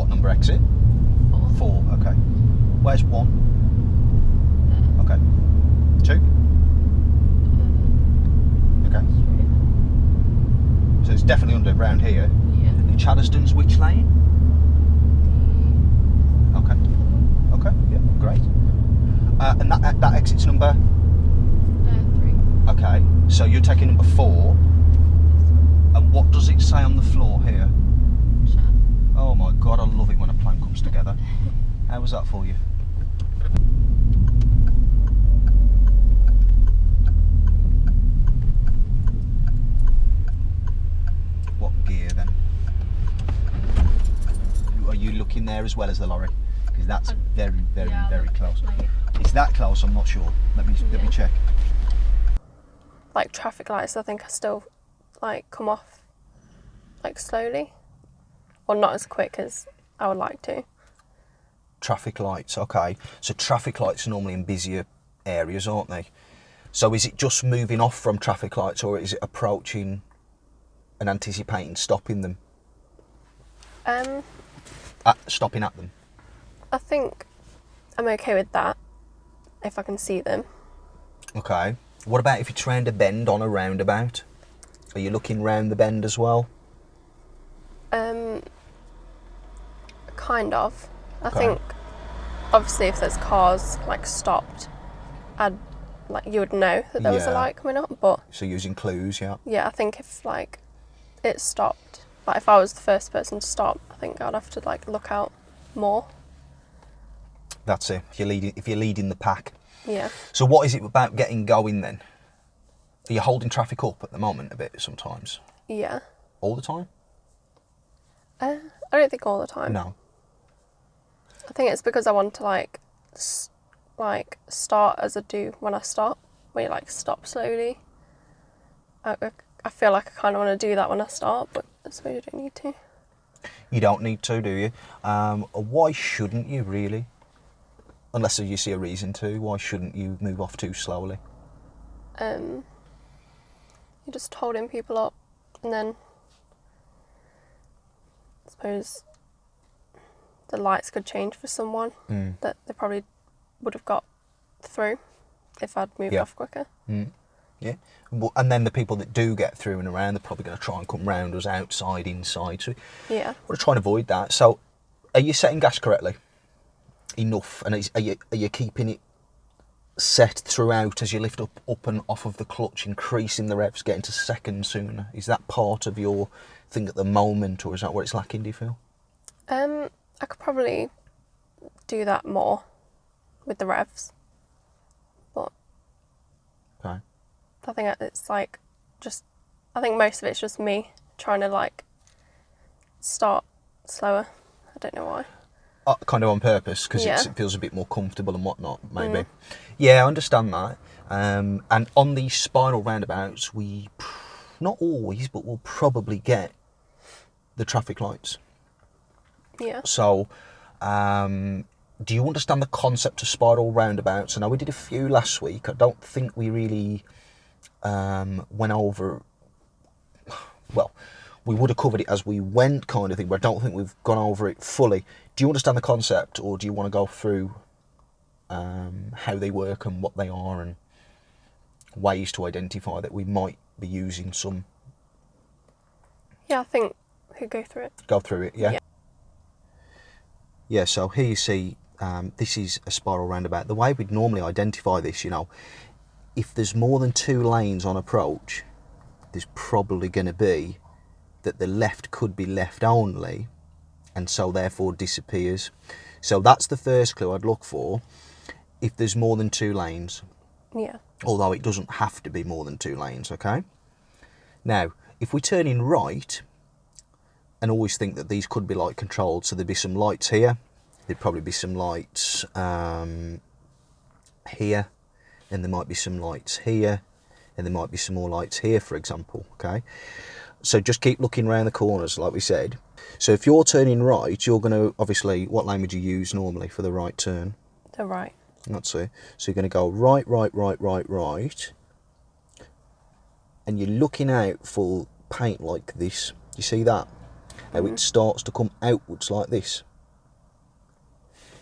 What number exit? 4. Okay. Where's 1? Okay. 2? Okay. So it's definitely underground here. Yeah. And Chaddeston's which lane? Okay. Okay. Yeah. Great. And that exit's number? 3. Okay. So you're taking number 4. And what does it say on the floor here? Shed. Oh my God! I love it when a plan comes together. How was that for you? What gear then? Are you looking there as well as the lorry? Because that's very, very, very close. It's that close, I'm not sure. Let me check. Like traffic lights, I think I still like come off like slowly, or not as quick as I would like to. Traffic lights, okay. So traffic lights are normally in busier areas, aren't they? So is it just moving off from traffic lights, or is it approaching and anticipating stopping them? Stopping at them? I think I'm okay with that if I can see them. Okay. What about if it's round a bend on a roundabout? Are you looking round the bend as well? Kind of. I Okay. think obviously if there's cars like stopped, you would know that there was a Yeah. light coming up, but So using clues, yeah. yeah, I think if like it stopped, like if I was the first person to stop, I think I'd have to like look out more. That's it. If you're leading the pack. Yeah. So what is it about getting going then? Are you holding traffic up at the moment a bit sometimes? Yeah. All the time? I don't think all the time. No. I think it's because I want to like start as I do when I stop, where you like stop slowly. I feel like I kind of want to do that when I start, but I suppose you don't need to. You don't need to, do you? Why shouldn't you really? Unless you see a reason to. Why shouldn't you move off too slowly? You're just holding people up, and then I suppose the lights could change for someone that they probably would have got through if I'd moved off quicker. Yeah. Well, and then the people that do get through and around, they're probably going to try and come round us outside, inside. So Yeah. we're trying to avoid that. So are you setting gas correctly? Enough? And are you keeping it set throughout as you lift up and off of the clutch, increasing the revs, getting to second sooner? Is that part of your thing at the moment, or is that where it's lacking, do you feel? I could probably do that more with the revs, but Okay. I think it's like I think most of it's just me trying to like start slower. I don't know why. Kind of on purpose, because Yeah. it feels a bit more comfortable and whatnot, maybe. Yeah, I understand that. And on these spiral roundabouts, we, not always, but we'll probably get the traffic lights. Yeah. So, do you understand the concept of spiral roundabouts? I know we did a few last week. I don't think we really went over, well, we would have covered it as we went kind of thing, but I don't think we've gone over it fully. Do you understand the concept, or do you want to go through how they work and what they are and ways to identify that we might be using some? Yeah, I think we could go through it. Go through it, yeah? Yeah. Yeah, so here you see, this is a spiral roundabout. The way we'd normally identify this, if there's more than 2 lanes on approach, there's probably going to be that the left could be left only, and so therefore disappears. So that's the first clue I'd look for, if there's more than 2 lanes. Yeah. Although it doesn't have to be more than 2 lanes, okay? Now, if we turn in right, and always think that these could be light controlled, so there'd be some lights here, there'd probably be some lights here, and there might be some lights here, and there might be some more lights here, for example, okay? So just keep looking around the corners, like we said. So if you're turning right, you're going to, obviously, what lane would you use normally for the right turn? The right. That's it. So you're going to go right, right, right, right, right. And you're looking out for paint like this. You see that? How it starts to come outwards like this.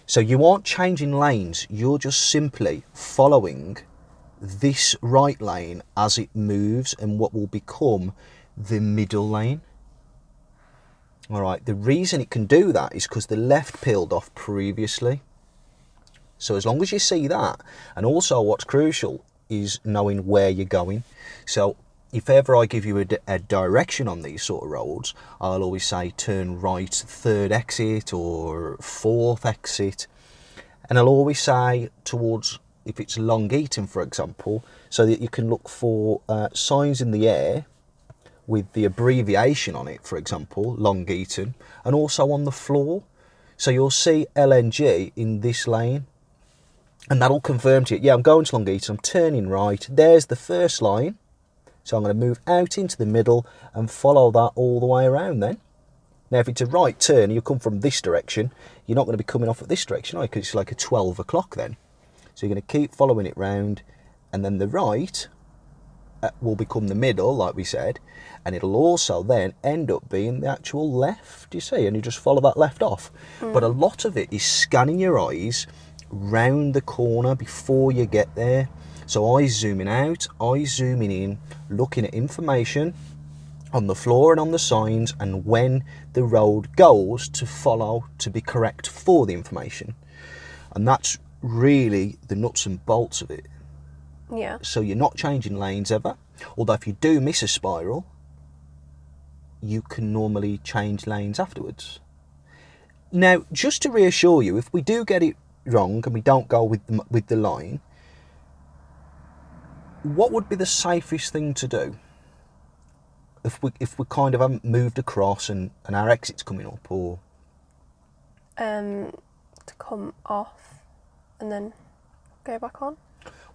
So you aren't changing lanes, you're just simply following this right lane as it moves and what will become the middle lane. All right, the reason it can do that is because the left peeled off previously. So as long as you see that, and also what's crucial is knowing where you're going. So if ever I give you a direction on these sort of roads, I'll always say turn right, third exit or fourth exit. And I'll always say towards, if it's Long Eaton, for example, so that you can look for signs in the air with the abbreviation on it, for example, Long Eaton, and also on the floor. So you'll see LNG in this lane, and that'll confirm to you, yeah, I'm going to Long Eaton, I'm turning right, there's the first line. So I'm going to move out into the middle and follow that all the way around then. Now, if it's a right turn, you come from this direction, you're not going to be coming off at this direction, because it's like a 12 o'clock then. So you're going to keep following it round, and then the right will become the middle, like we said, and it'll also then end up being the actual left, you see, and you just follow that left off. But a lot of it is scanning your eyes round the corner before you get there. So eyes zooming out, eyes zooming in, looking at information on the floor and on the signs, and when the road goes to follow to be correct for the information. And that's really the nuts and bolts of it. Yeah. So you're not changing lanes ever. Although if you do miss a spiral, you can normally change lanes afterwards. Now, just to reassure you, if we do get it wrong and we don't go with the line, what would be the safest thing to do if we kind of haven't moved across and our exit's coming up, or to come off and then go back on?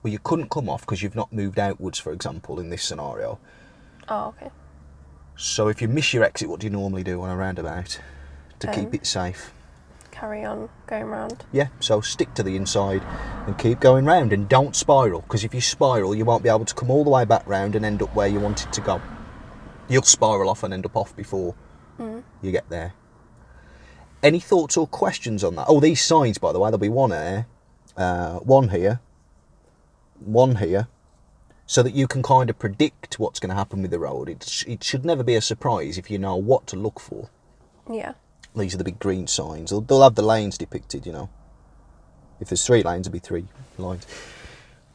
Well, you couldn't come off because you've not moved outwards, for example, in this scenario. Oh, okay. So if you miss your exit, what do you normally do on a roundabout to keep it safe? Carry on going round. Yeah, so stick to the inside and keep going round, and don't spiral, because if you spiral, you won't be able to come all the way back round and end up where you wanted to go. You'll spiral off and end up off before you get there. Any thoughts or questions on that? Oh, these signs, by the way, there'll be one there, one here, so that you can kind of predict what's going to happen with the road. It should never be a surprise if you know what to look for. Yeah. These are the big green signs. They'll have the lanes depicted, you know. If there's 3 lanes, there'll be 3 lines.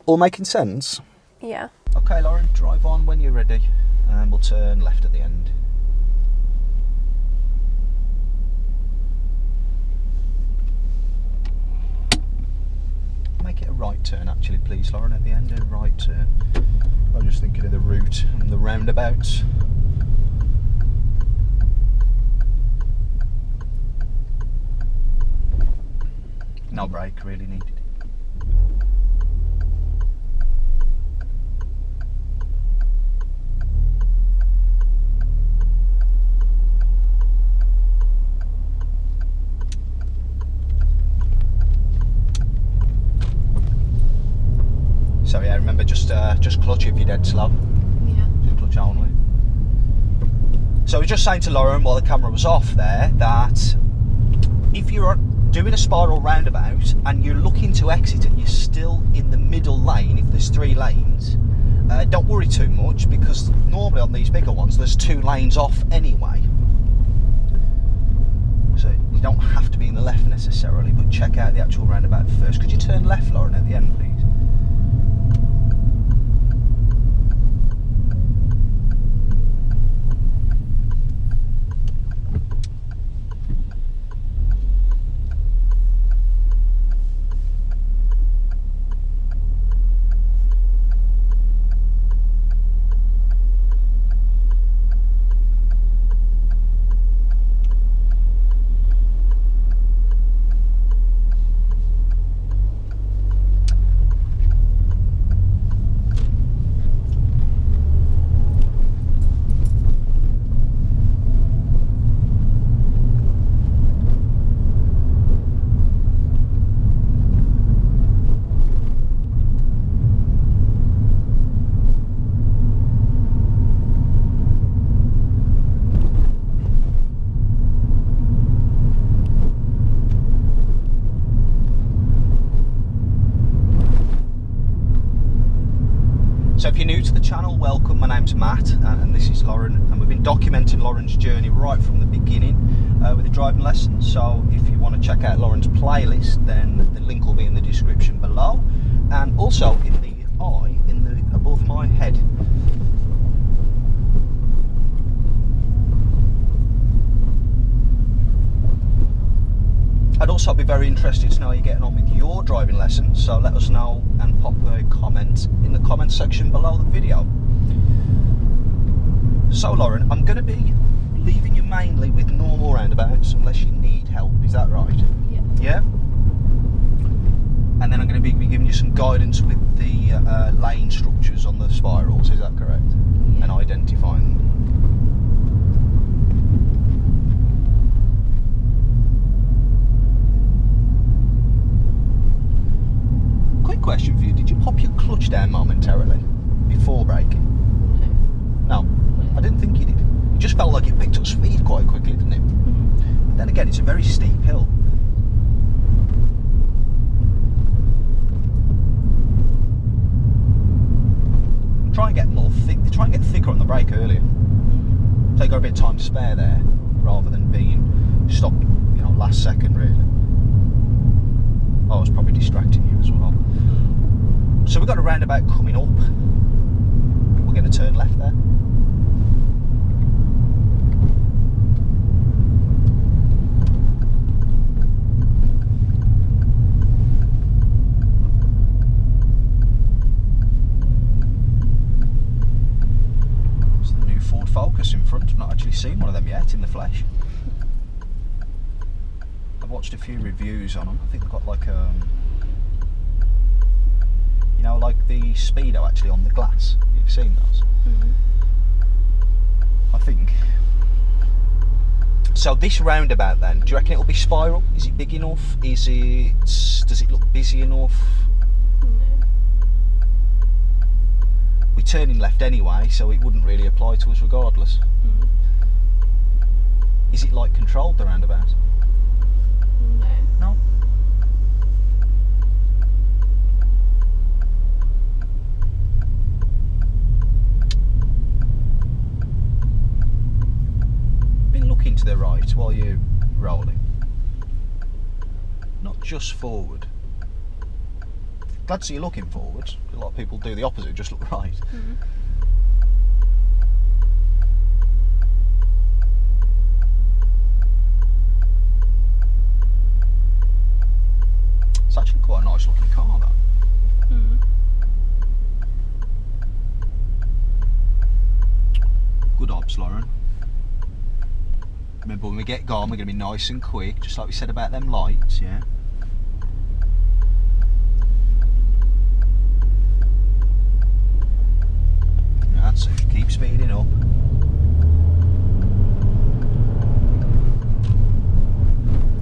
All making sense? Yeah. Okay, Lauren, drive on when you're ready, and we'll turn left at the end. Make it a right turn, actually, please, Lauren, at the end. A right turn. I'm just thinking of the route and the roundabouts. No brake really needed. So yeah, remember just clutch if you're dead slow. Yeah. Just clutch only. So I was just saying to Lauren while the camera was off there that if you're doing a spiral roundabout and you're looking to exit and you're still in the middle lane, if there's 3 lanes, don't worry too much, because normally on these bigger ones there's 2 lanes off anyway. So you don't have to be in the left necessarily, but check out the actual roundabout first. Could you turn left, Lauren, at the end, please? new to the channel, welcome. My name's Matt and this is Lauren, and we've been documenting Lauren's journey right from the beginning with the driving lessons. So if you want to check out Lauren's playlist, then the link will be in the description below, and also in the eye in the above my head. I'd also be very interested to know how you're getting on with your driving lessons, so let us know and pop a comment in the comment section below the video. So Lauren, I'm going to be leaving you mainly with normal roundabouts unless you need help, is that right? Yeah. Yeah? And then I'm going to be giving you some guidance with the lane structures on the spirals, is that correct? Yeah. And identifying them. Quick question for you, did you pop your clutch down momentarily before braking? No, I didn't think you did. It just felt like it picked up speed quite quickly, didn't it? Mm-hmm. Then again, it's a very steep hill. Try and get more thick. Try and get thicker on the brake earlier. So you got a bit of time to spare there, rather than being stopped, you know, last second really. I was probably distracting you as well. So we've got a roundabout coming up. We're going to turn left there. There's the new Ford Focus in front. I've not actually seen one of them yet in the flesh. I've watched a few reviews on them. I think they've got like you know, like the Speedo actually on the glass. You've seen those? Mm-hmm. I think. So this roundabout then, do you reckon it'll be spiral? Is it big enough? Does it look busy enough? No. We're turning left anyway, so it wouldn't really apply to us regardless. Mm-hmm. Is it like controlled, the roundabout? No. No? Looking to the right while you're rolling, not just forward. Glad to see you looking forward. A lot of people do the opposite, just look right. Mm-hmm. It's actually quite a nice looking car though. Mm-hmm. Good obs, Lauren. Remember, when we get going, we're going to be nice and quick, just like we said about them lights, yeah? That's it, keep speeding up.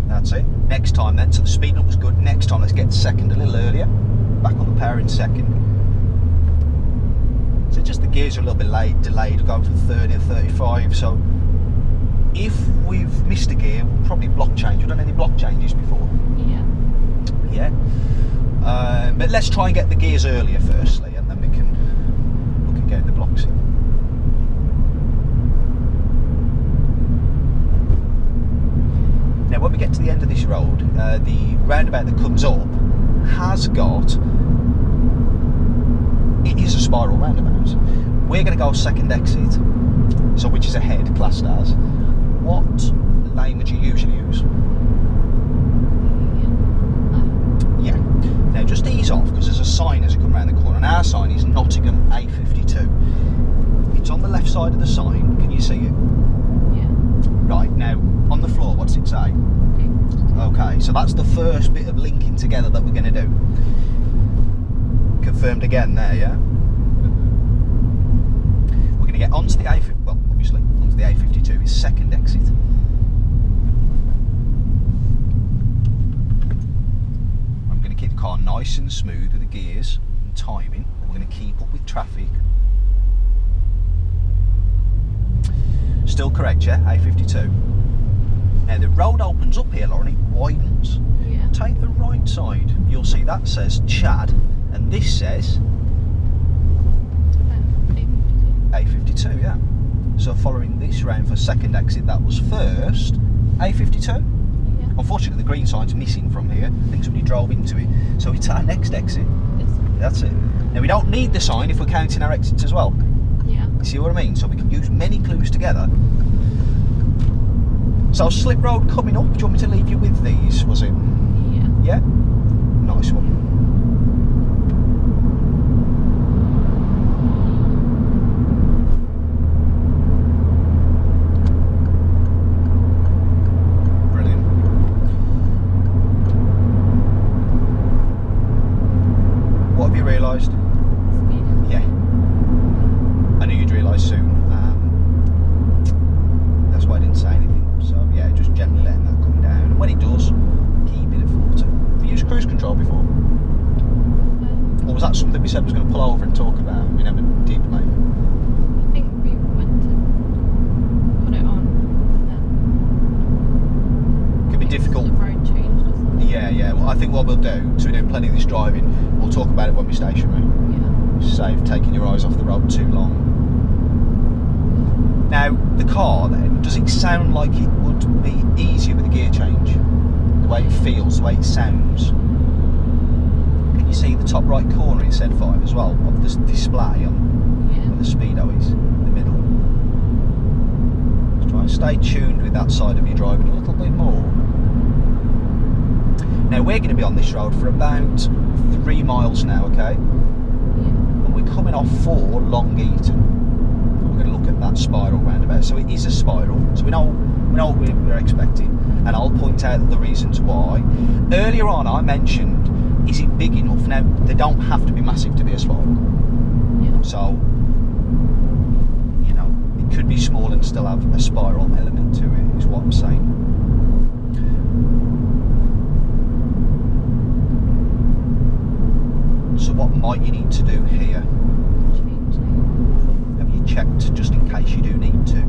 That's it. Next time then, so the speeding up was good. Next time, let's get second a little earlier. Back on the power in second. So just the gears are a little bit delayed, going from 30 to 35, so if we've missed a gear, we'll probably block change. We've done any block changes before? Yeah. Yeah. But let's try and get the gears earlier firstly, and then we can look at getting the blocks in. Now when we get to the end of this road, the roundabout that comes up has got, it is a spiral roundabout. We're going to go second exit, so which is ahead, classed as. What lane would you usually use? Yeah. Now just ease off, because there's a sign as you come around the corner, and our sign is Nottingham A52. It's on the left side of the sign. Can you see it? Yeah. Right, now on the floor, what's it say? Okay, so that's the first bit of linking together that we're going to do. Confirmed again there, yeah? We're going to get onto the A52, well, obviously, onto the A52 is second exit. I'm going to keep the car nice and smooth with the gears and timing, and we're going to keep up with traffic. Still correct, yeah? A52. Now the road opens up here, Lauren, it widens. Yeah. Take the right side. You'll see that says Chad, and this says A52, yeah. So following this round for second exit, that was first A52. Yeah. Unfortunately, the green sign's missing from here. I think somebody drove into it. So it's our next exit. That's it. Now we don't need the sign if we're counting our exits as well. Yeah. You see what I mean? So we can use many clues together. So slip road coming up. Do you want me to leave you with these? Was it? Yeah. Yeah. Nice one. Realised? Yeah. I knew you'd realise soon. That's why I didn't say anything. So yeah, just gently letting that come down. And when it does, keep it at 40. Have you used cruise control before? Or was that something we said was going to pull over and talk about and we never did, maybe? I think we went to put it on and then... Could be difficult. The road changed or something. Yeah. Well, I think what we'll do, so we're doing plenty of this driving, we'll talk about it when we're stationary. Yeah. Save taking your eyes off the road too long. Now, the car then, does it sound like it would be easier with a gear change? The way it feels, the way it sounds? Can you see the top right corner in Z5 as well, of the display on where the speedo is, in the middle? Just try and stay tuned with that side of your driving a little bit more. Now, we're going to be on this road for about 3 miles now, okay? And we're coming off for Long Eaton. We're going to look at that spiral roundabout. So it is a spiral, so we know what we're expecting, and I'll point out the reasons why. Earlier on I mentioned, is it big enough? Now, they don't have to be massive to be a spiral. Yeah. So, you know, it could be small and still have a spiral element to it, is what I'm saying. So what might you need to do here? Change it. Have you checked just in case you do need to?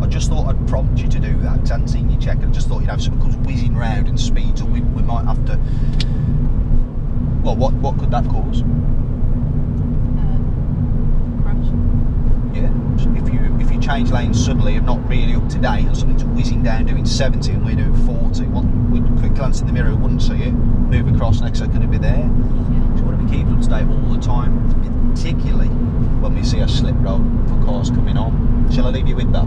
I just thought I'd prompt you to do that because I hadn't seen you check, and I just thought, you know, if someone comes whizzing round and speeds up, we might have to... Well, what could that cause? Crash. Yeah, so if you change lanes suddenly and not really up to date, and something's whizzing down doing 70 and we're doing 40, we'd quick glance in the mirror, we wouldn't see it. Move across, next second it'd be there. Yeah. So we want to be keeping up to date all the time, particularly when we see a slip road for cars coming on. Shall I leave you with that?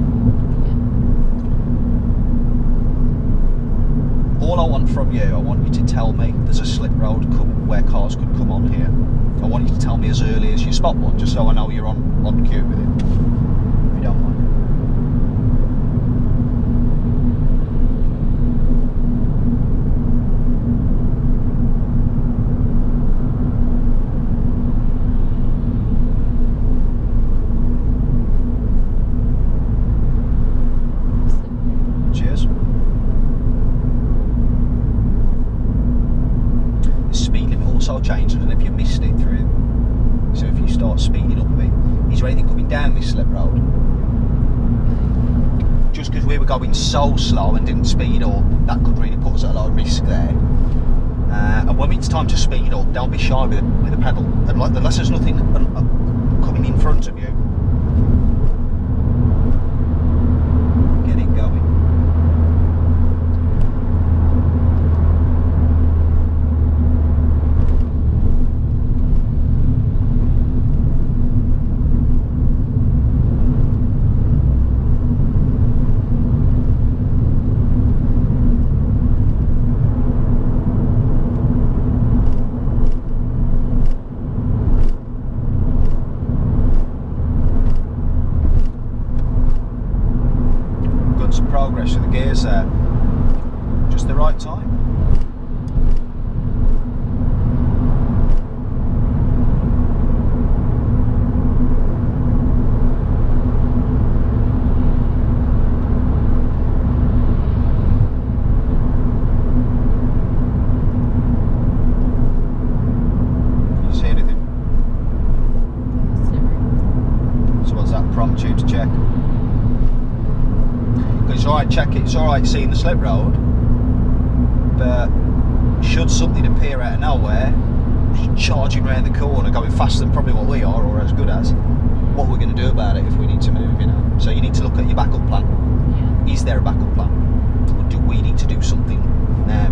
All I want from you, I want you to tell me there's a slip road where cars could come on here. I want you to tell me as early as you spot one, just so I know you're on cue with it. If you don't mind. Cheers. The speed limit also changes, and if you missed it through, so if you start speeding up a bit, is there anything coming down this slip road? Just because we were going so slow and didn't speed up, that could really put us at a lot of risk there. And when it's time to speed up, don't be shy with the pedal, unless there's nothing coming in front of you. Get it going. Some progress with the gears there, just the right time. You see anything? So what's that prompt you to check? It's alright checking, it's alright seeing the slip road, but should something appear out of nowhere, charging around the corner, going faster than probably what we are, or as good as, what we're going to do about it if we need to move, you know. So you need to look at your backup plan. Yeah. Is there a backup plan? Or do we need to do something now?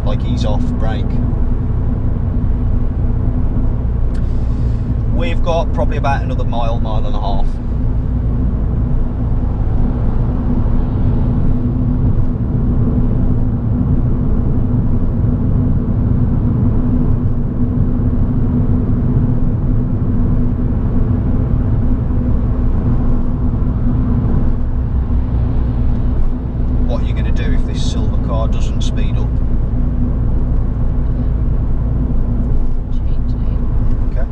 Like ease off, brake. We've got probably about another mile and a half. What are you going to do if this silver car doesn't speed up? Change lane. Okay.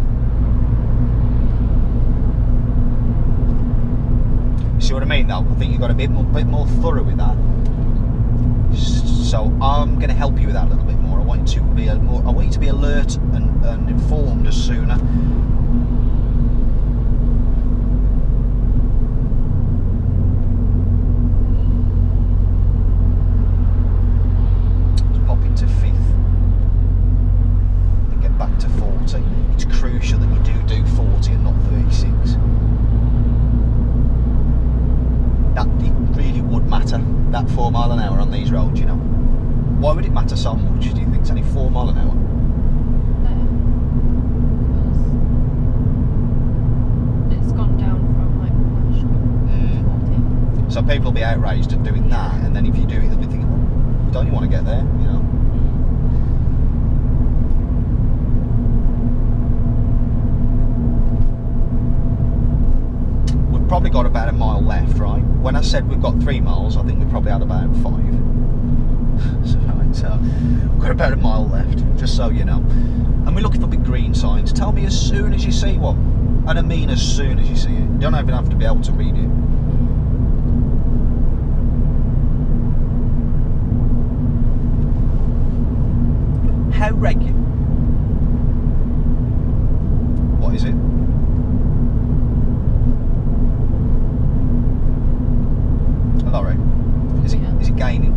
See what I mean though? I think you've got to be a bit more thorough with that. So I'm going to help you with that a little bit more. I want you to be alert and informed as sooner. Let's pop into 5th and get back to 40. It's crucial that you do 40 and not 36. That it really would matter, that 4 mile an hour on these roads, you know. Why would it matter so much, do you think? It's only 4 mile an hour. It's gone down from like national 40. So people will be outraged at doing that, and then if you do it, they'll be thinking, well, don't you want to get there, you know? We've probably got about a mile left, right? When I said we've got 3 miles, I think we probably had about 5. So we've got about a mile left, just so you know. And we're looking for big green signs. Tell me as soon as you see one. And I mean as soon as you see it. You don't even have to be able to read it. How regular? What is it? A lorry. Is it gaining?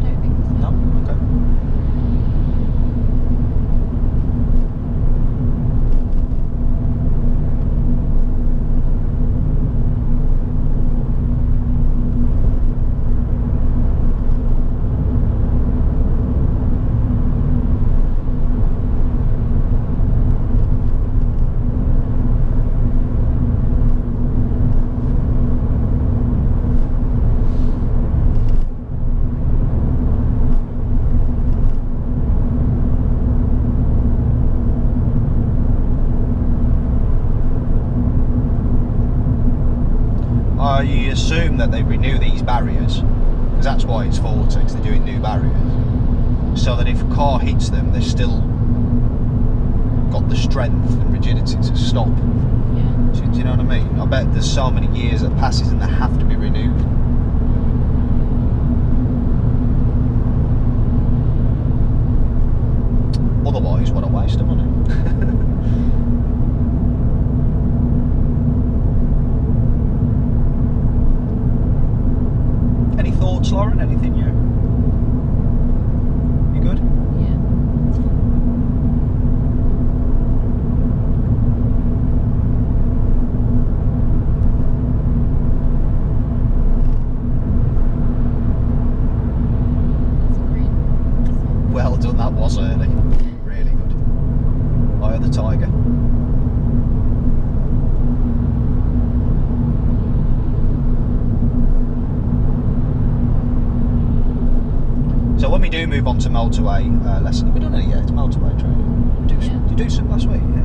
Don't think so. No? Okay. I assume that they renew these barriers, because that's why it's 40, because they're doing new barriers, so that if a car hits them, they've still got the strength and rigidity to stop. Yeah. Do you know what I mean? I bet there's so many years that passes and they have to be renewed. Otherwise, what a waste of money. Any thoughts, Lauren? Anything you good? Yeah. That's green. Well done, that was early. Really good. Eye of the tiger. So when we do move on to motorway lesson, have we done any yet? Motorway training? Did you do some last week? Yeah.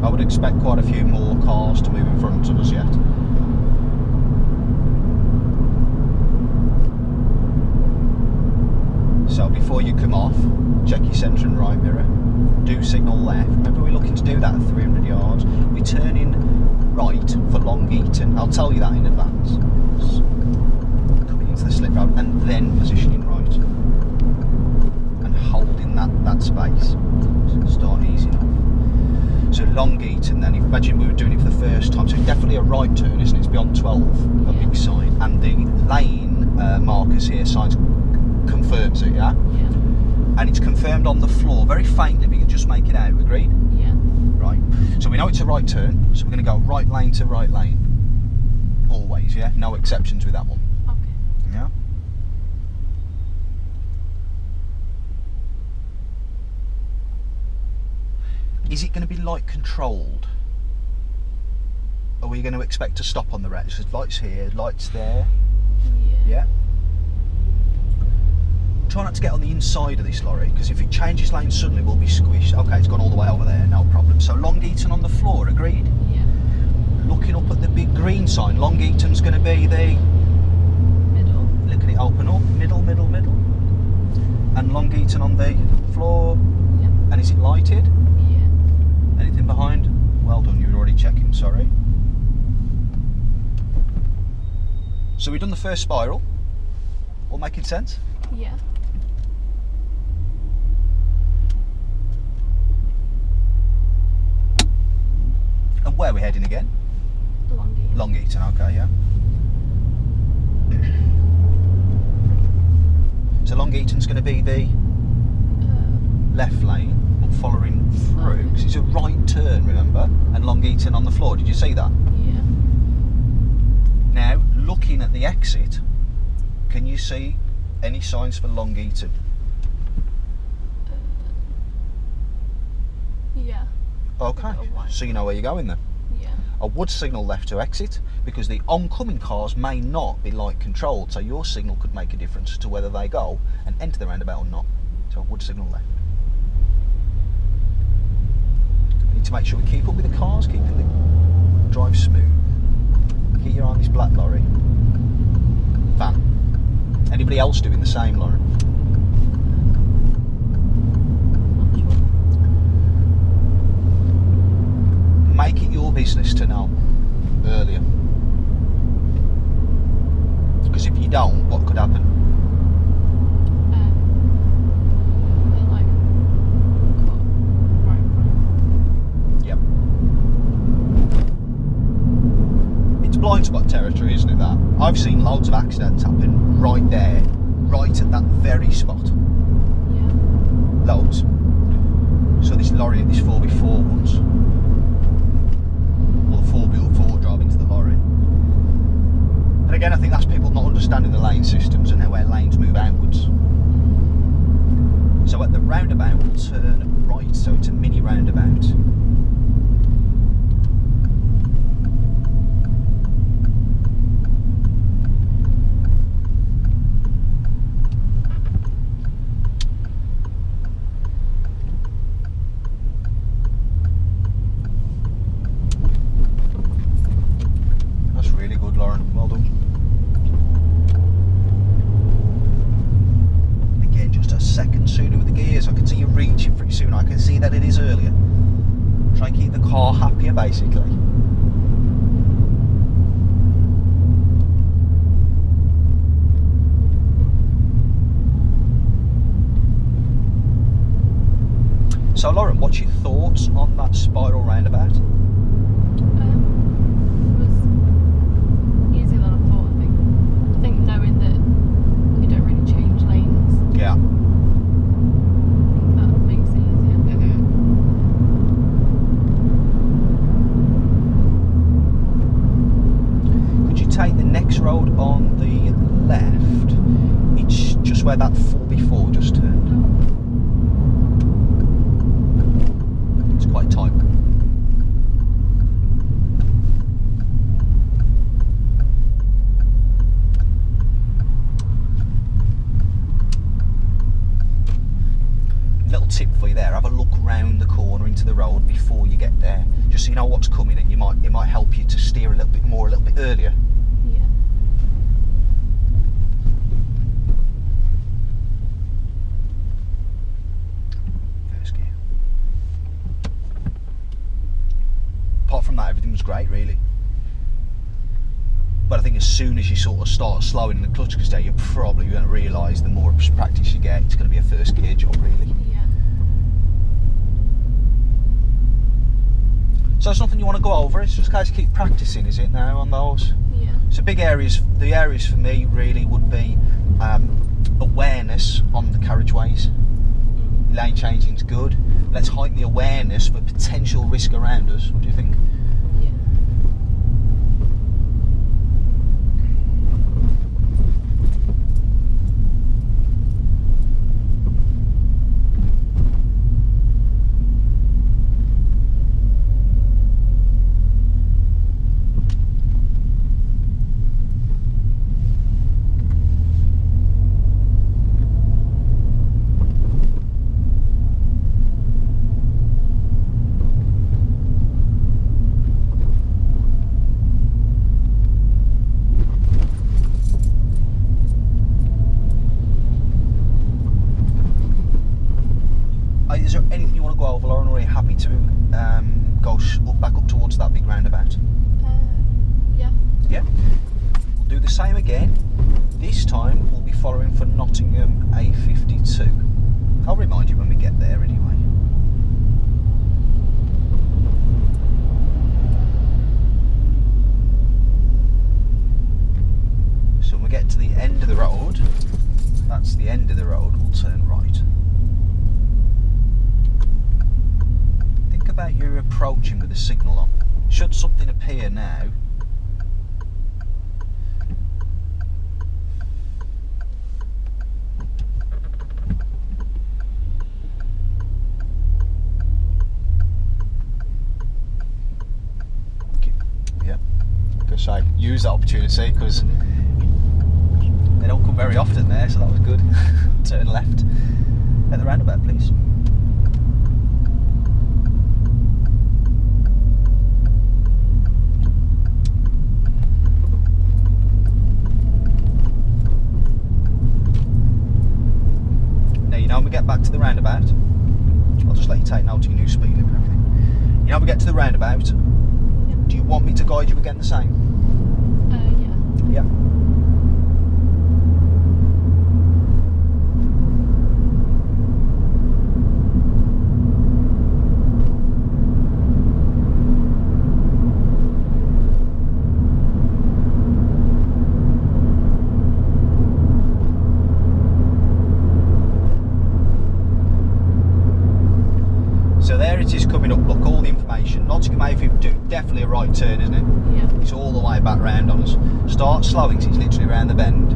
I would expect quite a few more cars to move in front of us yet. So before you come off, check your centre and right mirror. Do signal left. Remember, we're looking to do that at 300 yards. We're turning right for Long Eaton. I'll tell you that in advance. Coming into the slip road and then positioning right. And holding that space. So start easing off. So Long Eaton then, imagine we were doing it for the first time. So it's definitely a right turn, isn't it? It's beyond 12, a big sign. And the lane markers here, signs confirms it, yeah? Yeah. And it's confirmed on the floor, very faintly, but you can just make it out, agreed? Yeah. Right. So we know it's a right turn, so we're going to go right lane to right lane. Always, yeah? No exceptions with that one. Okay. Yeah? Is it going to be light controlled? Are we going to expect to stop on the red? There's lights here, lights there. Yeah? Try not to get on the inside of this lorry, because if it changes lane suddenly we'll be squished. Okay, it's gone all the way over there, no problem. So Long Eaton on the floor, agreed? Yeah. Looking up at the big green sign, Long Eaton's going to be the... Middle. Look at it open up, middle. And Long Eaton on the floor. Yeah. And is it lighted? Yeah. Anything behind? Well done, you were already checking, sorry. So we've done the first spiral. All making sense? Yeah. And where are we heading again? Long Eaton. Long Eaton, okay, yeah. So Long Eaton's going to be the left lane, but following through, because it's a right turn, remember? And Long Eaton on the floor, did you see that? Yeah. Now, looking at the exit, can you see any signs for Long Eaton? Yeah. Okay, so you know where you're going then. Yeah. I would signal left to exit, because the oncoming cars may not be light controlled, so your signal could make a difference to whether they go and enter the roundabout or not. So I would signal left. We need to make sure we keep up with the cars, keep the drive smooth. Keep your eye on this black lorry. Van. Anybody else doing the same, Lauren? Make it your business to know earlier. Because if you don't, what could happen? They'll like cut right in front. Yep. It's blind spot territory, isn't it, that? I've seen loads of accidents happen right there, right at that very spot. Yeah. Loads. So this lorry and this 4x4 ones, or the 4x4 drive into the lorry. And again, I think that's people not understanding the lane systems and where lanes move outwards. So at the roundabout, we'll turn right, so it's a mini roundabout. That's really good, Lauren. Well done. Again, just a second sooner with the gears. I can see you reaching pretty soon. I can see that it is earlier. Try and keep the car happier, basically. So, Lauren, what's your thoughts on that spiral roundabout? It was easier than I thought, I think knowing that you don't really change lanes, Yeah. that makes it easier. Could you take the next road on the left? It's just where that 4x4 just turned. It's quite tight. Little tip for you there, have a look round the corner into the road before you get there, just so you know what's coming, and it might help you to steer a little bit more, a little bit earlier. Yeah. apart from that, everything was great, really. But I think as soon as you sort of start slowing and the clutch goes down, you're probably going to realise the more practice you get, it's going to be a first gear job, really. Yeah. So there's nothing you want to go over, it's just guys keep practising, is it now, on those? Yeah. So the areas for me really would be awareness on the carriageways. Lane changing's good. Let's heighten the awareness for potential risk around us. What do you think? Yeah. Is there anything you want to go over, Lauren, or are you happy to go back up towards that big roundabout? Yeah. Yeah. We'll do the same again. This time we'll be following for Nottingham A52. I'll remind you when we get there anyway. So when we get to the end of the road, that's the end of the road, we'll turn right. Think about your approaching with the signal on. Should something appear now, yeah, good say, use that opportunity because they don't come very often there, so that was good. Turn left at the roundabout, please. Now you know when we get back to the roundabout, I'll just let you take note of your new speed limit and everything. You know when we get to the roundabout, do you want me to guide you again the same? Yeah. Yeah. So there it is coming up, look, all the information. Nottingham A52, definitely a right turn, isn't it? Yeah. It's all the way back round on us. Start slowing, 'cause it's literally around the bend.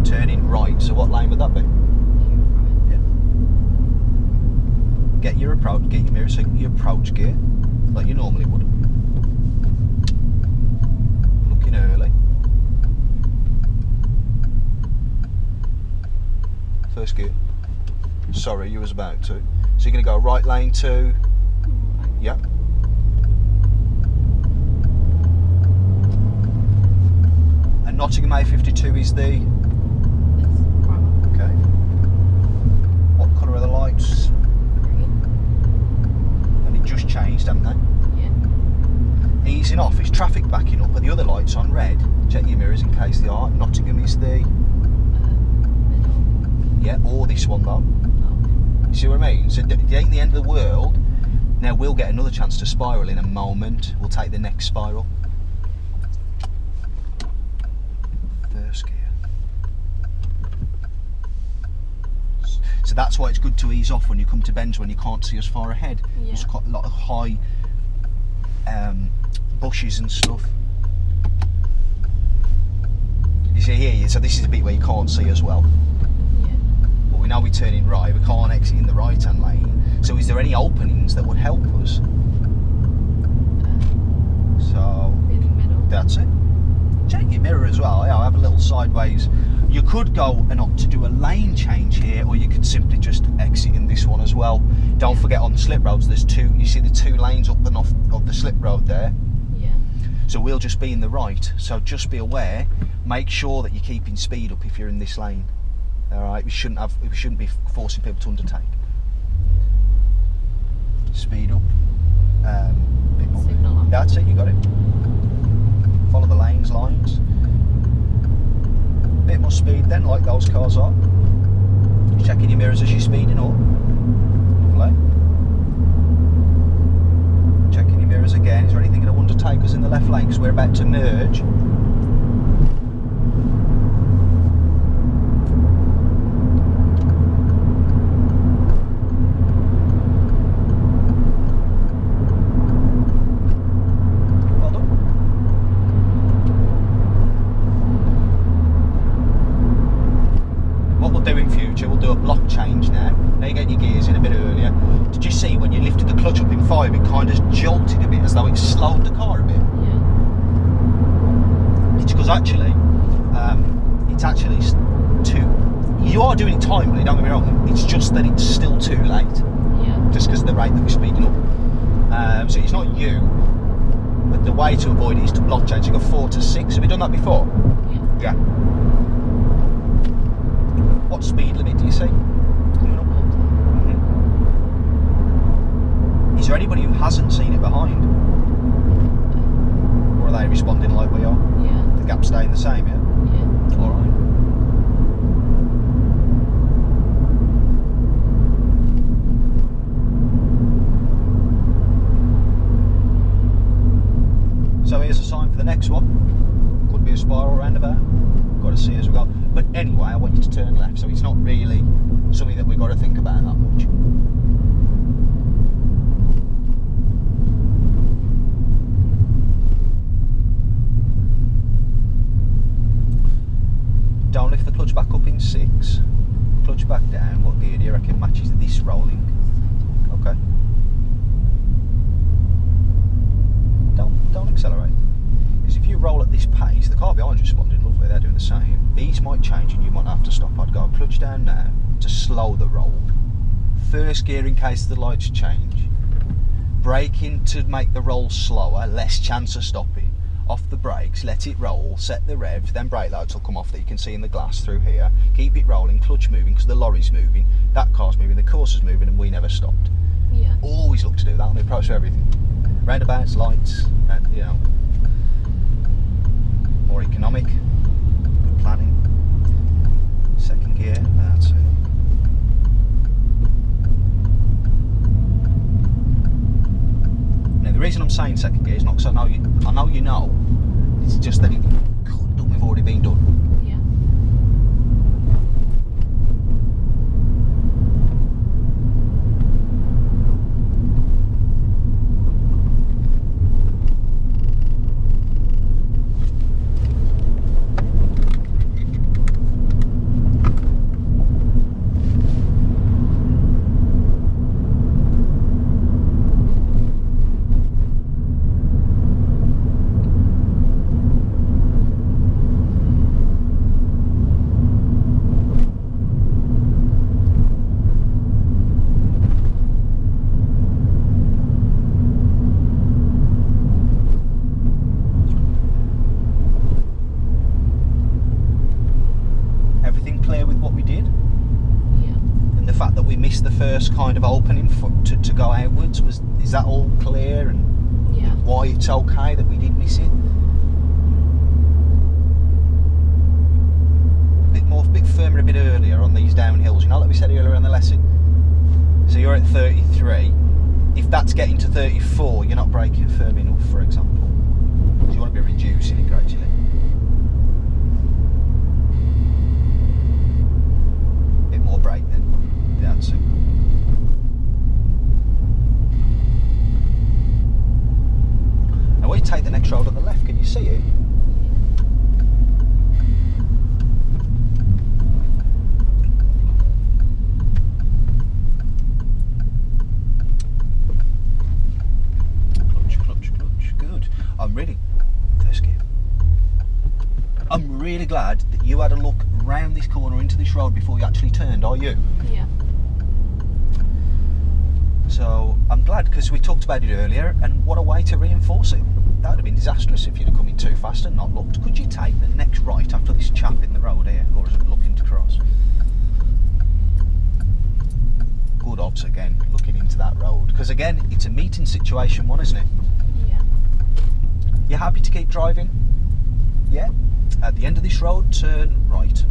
Turning right, so what lane would that be? Yeah. Get your approach, get your mirror, so your approach gear, like you normally would. Looking early. First gear. Sorry, you was about to. So you're going to go right lane 2. Yeah. And Nottingham A52 is the... Okay. What colour are the lights? And it just changed, haven't they? Yeah. Easing off. Is traffic backing up? Are the other lights on red? Check your mirrors in case they are. Nottingham is the... Yeah, or this one though. You see what I mean? So it ain't the end of the world. Now we'll get another chance to spiral in a moment. We'll take the next spiral. First gear. So that's why it's good to ease off when you come to bends when you can't see as far ahead. Yeah. There's quite a lot of high bushes and stuff. You see here, so this is a bit where you can't see as well. We know we're turning right, we can't exit in the right hand lane. So is there any openings that would help us? So In the middle. that's it. Check your mirror as well. Yeah, I have a little sideways. You could go and opt to do a lane change here, or you could simply just exit in this one as well. Don't forget on the slip roads there's two, you see the 2 lanes up and off of the slip road there? Yeah. So we'll just be in the right. So just be aware, make sure that you're keeping speed up if you're in this lane. Alright, we shouldn't be forcing people to undertake. Speed up, that's it, you got it. Follow the lines. Bit more speed then, like those cars are. Checking your mirrors as you're speeding up. Lovely. Checking your mirrors again. Is there anything going to undertake us in the left lane? Because we're about to merge. We'll do a block change now. Now you get your gears in a bit earlier. Did you see when you lifted the clutch up in 5, it kind of jolted a bit as though it slowed the car a bit? Yeah. It's because actually, it's actually too. You are doing it timely, don't get me wrong. It's just that it's still too late. Yeah. Just because of the rate that we're speeding up. So it's not you, but the way to avoid it is to block change. You got 4 to 6. Have you done that before? Yeah. What speed limit do you see coming up? Mm-hmm. Is there anybody who hasn't seen it behind? Or are they responding like we are? Yeah. The gap staying the same, yeah? Yeah. Alright. So here's a sign for the next one. Could be a spiral roundabout. Got to see as we go. But anyway, I want you to turn left, so it's not really something that we've got to think about that much. Don't lift the clutch back up in 6. Clutch back down. What gear do you reckon matches this rolling? Okay. Don't accelerate. Because if you roll at this pace, the car behind you responding lovely, they're doing the same. These might change and you might have to stop. I'd go clutch down now to slow the roll. First gear in case the lights change. Braking to make the roll slower, less chance of stopping. Off the brakes, let it roll, set the rev, then brake lights will come off that you can see in the glass through here. Keep it rolling, clutch moving because the lorry's moving, that car's moving, the course is moving and we never stopped. Yeah. Always look to do that on the approach to everything. Roundabouts, lights, and you know. More economic, good planning, second gear, that's it. Now the reason I'm saying second gear is not because I know you know, it's just that it could have done with already been done. Yeah. The first kind of opening to go outwards, is that all clear and why it's okay that we did miss it? A bit firmer a bit earlier on these downhills, you know, like we said earlier in the lesson. So you're at 33, if that's getting to 34 you're not braking firm enough, for example, so you want to be reducing it gradually. Bit more brake then. That's it. Now we take the next road on the left, can you see it? Clutch, good. I'm really glad that you had a look round this corner into this road before you actually turned, are you? Yeah. So I'm glad, because we talked about it earlier, and what a way to reinforce it. That would have been disastrous if you'd have come in too fast and not looked. Could you take the next right after this chap in the road here, or is it looking to cross? Good odds again, looking into that road, because again, it's a meeting situation one, isn't it? Yeah. You happy to keep driving? Yeah. At the end of this road, turn right.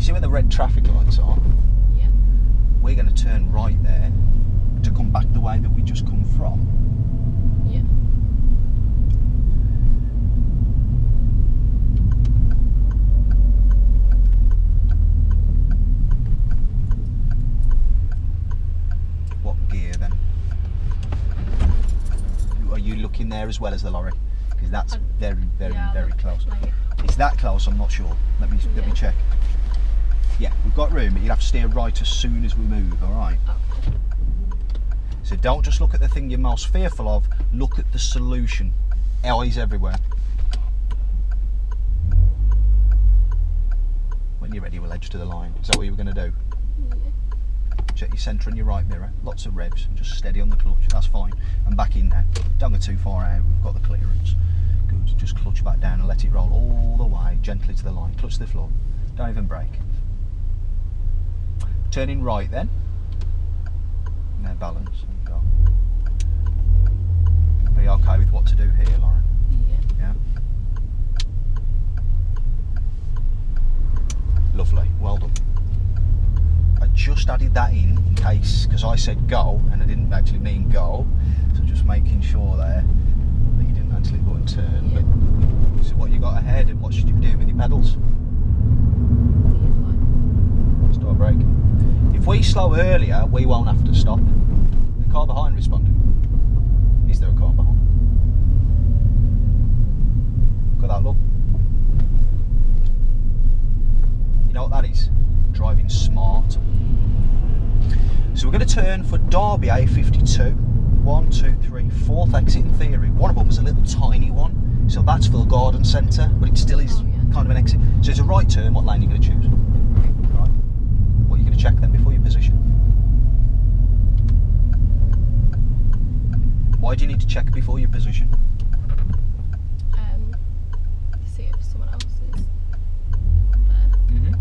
See where the red traffic lights are? Yeah. We're going to turn right there to come back the way that we just come from. Yeah. What gear then? Are you looking there as well as the lorry? Because that's very, very close. It's that close, I'm not sure. Let me check. Yeah, we've got room, but you'll have to steer right as soon as we move, alright? Okay. So don't just look at the thing you're most fearful of, look at the solution. Eyes everywhere. When you're ready, we'll edge to the line. Is that what you were going to do? Yeah. Check your centre and your right mirror. Lots of revs. Just steady on the clutch. That's fine. And back in now. Don't go too far out. We've got the clearance. Good. Just clutch back down and let it roll all the way gently to the line. Clutch the floor. Don't even brake. Turning right then. Now balance. And go. Are you okay with what to do here, Lauren? Yeah. Yeah. Lovely. Well done. I just added that in case, because I said go and I didn't actually mean go, so just making sure there that you didn't actually go and turn. Yeah. But so what you got ahead and what should you be doing with your pedals? Start braking. If we slow earlier, we won't have to stop. The car behind responding. Is there a car behind? Look at that, look. You know what that is? Driving smart. So we're going to turn for Derby A52. 1, 2, 3, 4th exit in theory. One of them was a little tiny one, so that's for the garden centre, but it still is kind of an exit. So it's a right turn. What lane are you going to choose? Right. What are you going to check then before you position? Why do you need to check before you position? See if someone else is there.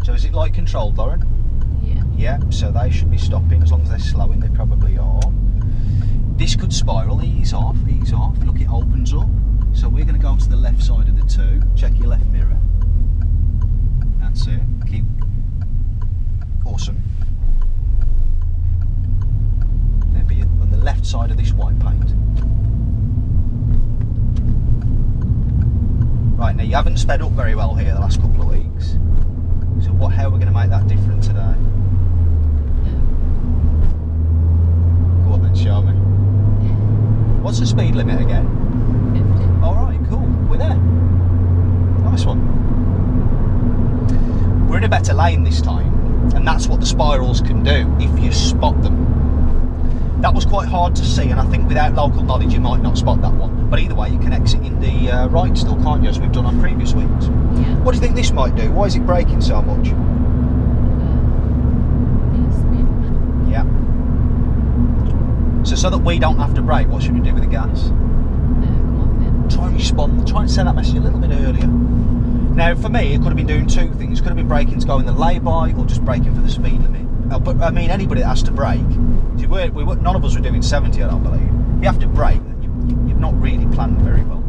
So is it light controlled, Lauren? Yeah. Yeah, so they should be stopping as long as they're slowing, they probably are. This could spiral, ease off, look, it opens up. So we're going to go to the left side of the two, check your left mirror. That's it, keep, awesome. They'll be on the left side of this white paint. Right, now you haven't sped up very well here the last couple of weeks. So how are we going to make that different today? Go on then, show me. What's the speed limit again? 50. Alright, cool, we're there. Nice one. We're in a better lane this time, and that's what the spirals can do if you spot them. That was quite hard to see, and I think without local knowledge you might not spot that one. But either way, you can exit in the right still, can't you, as we've done on previous weeks? Yeah. What do you think this might do? Why is it braking so much? Yeah. So that we don't have to brake, what should we do with the gas? Come off it. Try and respond, try and send that message a little bit earlier. Now for me, it could have been doing two things. It could have been braking to go in the lay-by or just braking for the speed limit. But I mean, anybody that has to brake, none of us were doing 70, I don't believe. If you have to brake, you've not really planned very well.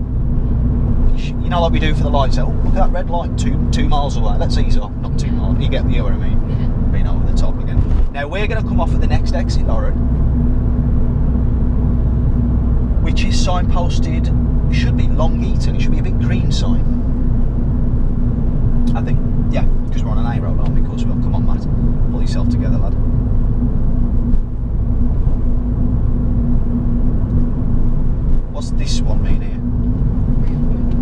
You know, like we do for the lights. Oh, look at that red light, 2 miles away. Let's ease off, not 2 miles. You get what I mean? Yeah. Being over the top again. Now we're going to come off at the next exit, Lauren, which is signposted. It should be Long Eaton. It should be a big green sign. I think, yeah, because we're on an A road, aren't we? Of course we are. Come on, Matt. Pull yourself together, lad. What's this one mean here?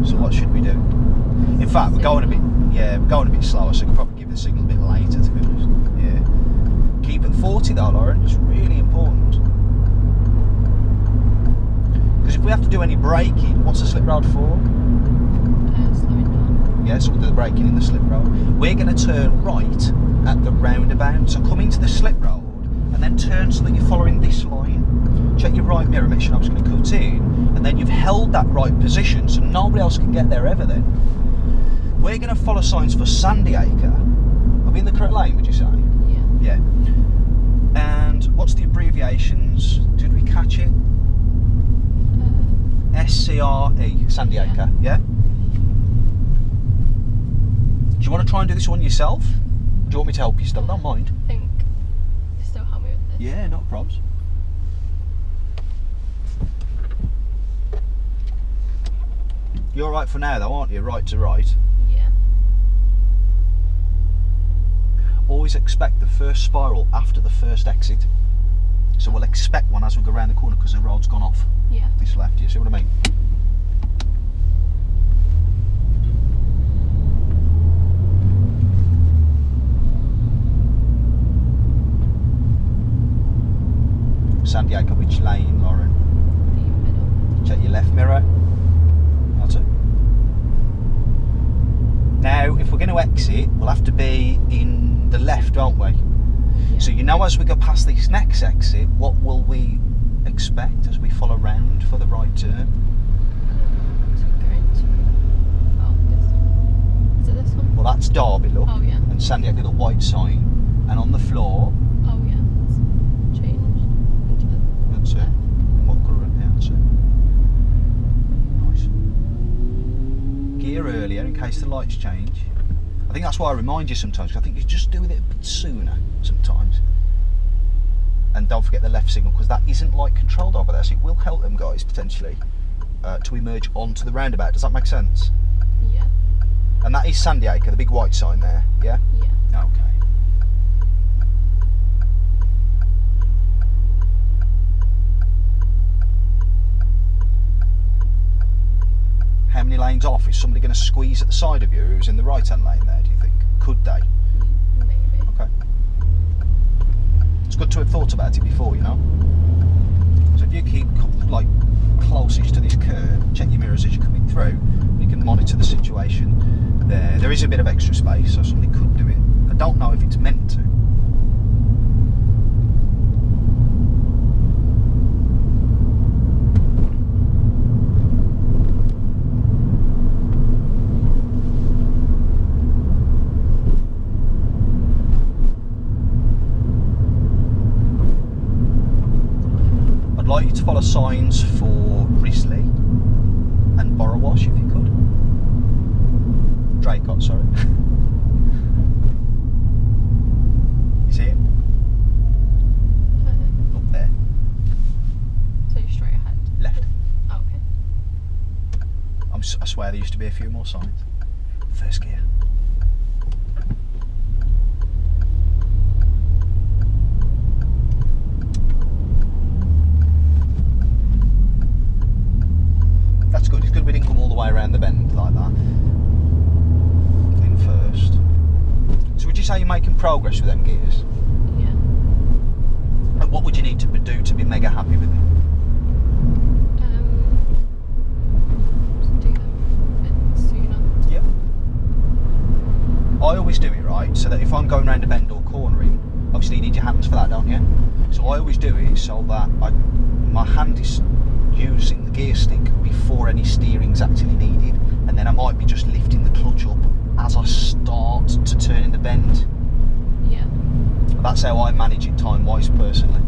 So what should we do? In fact, we're going a bit slower, so we can probably give the signal a bit later, to be honest. Yeah. Keep at 40 though, Lauren. It's really important. Because if we have to do any braking, what's the slip road for? Slowing down. Yeah, so we'll do the braking in the slip road. We're going to turn right at the roundabout. So come into the slip road and then turn so that you're following this line. Check your right mirror, make sure I was going to cut in, and then you've held that right position so nobody else can get there ever then. We're going to follow signs for Sandy Acre. Are we in the correct lane, would you say? Yeah. Yeah. And what's the abbreviations? Did we catch it? SCRE, Sandy Yeah. Acre, yeah? Do you want to try and do this one yourself? Or do you want me to help you still? I don't mind. I think you still help me with this. Yeah, not probs. You're right for now though, aren't you? Right to right. Yeah. Always expect the first spiral after the first exit. So we'll expect one as we go around the corner because the road's gone off Yeah. this left. Do you see what I mean? Sandy Acre, which lane, Lauren? The middle. Check your left mirror. That's it. Now, if we're going to exit, we'll have to be in the left, won't we? Yeah. So you know, as we go past this next exit, what will we expect as we follow round for the right turn? To go into. Oh, this one. Is it this one? Well, that's Derby, look. Oh, yeah. And Sandy Acre, the white sign. And on the floor, Oh, yeah. It's changed into the. that's it. And what colour is that? That's it. Nice. Gear earlier in case the lights change. I think that's why I remind you sometimes, 'cause I think you just do it a bit sooner sometimes. And don't forget the left signal, because that isn't like controlled over there, so it will help them guys potentially to emerge onto the roundabout. Does that make sense? Yeah. And that is Sandy Acre, the big white sign there, yeah? Yeah. Okay. How many lanes off? Is somebody going to squeeze at the side of you who's in the right hand lane there, do you think? Could they? Maybe. Okay. It's good to have thought about it before, you know? So if you keep like closest to this curb, check your mirrors as you're coming through, you can monitor the situation there. There is a bit of extra space, so somebody could do it. I don't know if it's meant to. I'd like you to follow signs for Risley and Borrowash if you could. Draycott, sorry. You see it? Up there. So you're straight ahead. Left. Oh, okay. I swear there used to be a few more signs. First gear. That's good. It's good we didn't come all the way around the bend like that. In first. So would you say you're making progress with them gears? Yeah. And what would you need to do to be mega happy with it? Just do them a bit sooner. Yeah. I always do it right, so that if I'm going around a bend or cornering, obviously you need your hands for that, don't you? So I always do it so that my hand is using the gear stick before any steering's actually needed, and then I might be just lifting the clutch up as I start to turn in the bend. Yeah. That's how I manage it time-wise personally.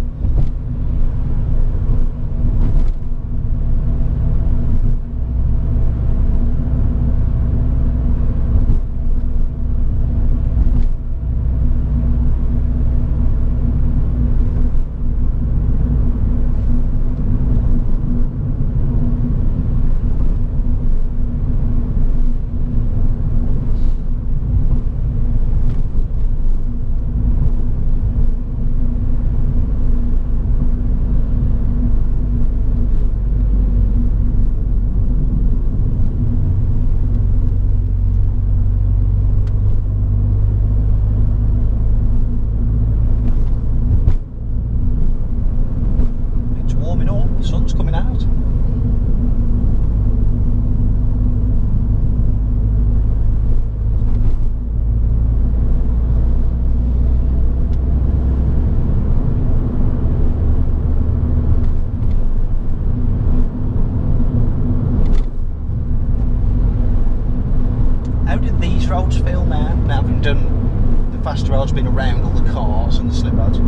faster roads, been around all the cars and the slip roads. Yeah,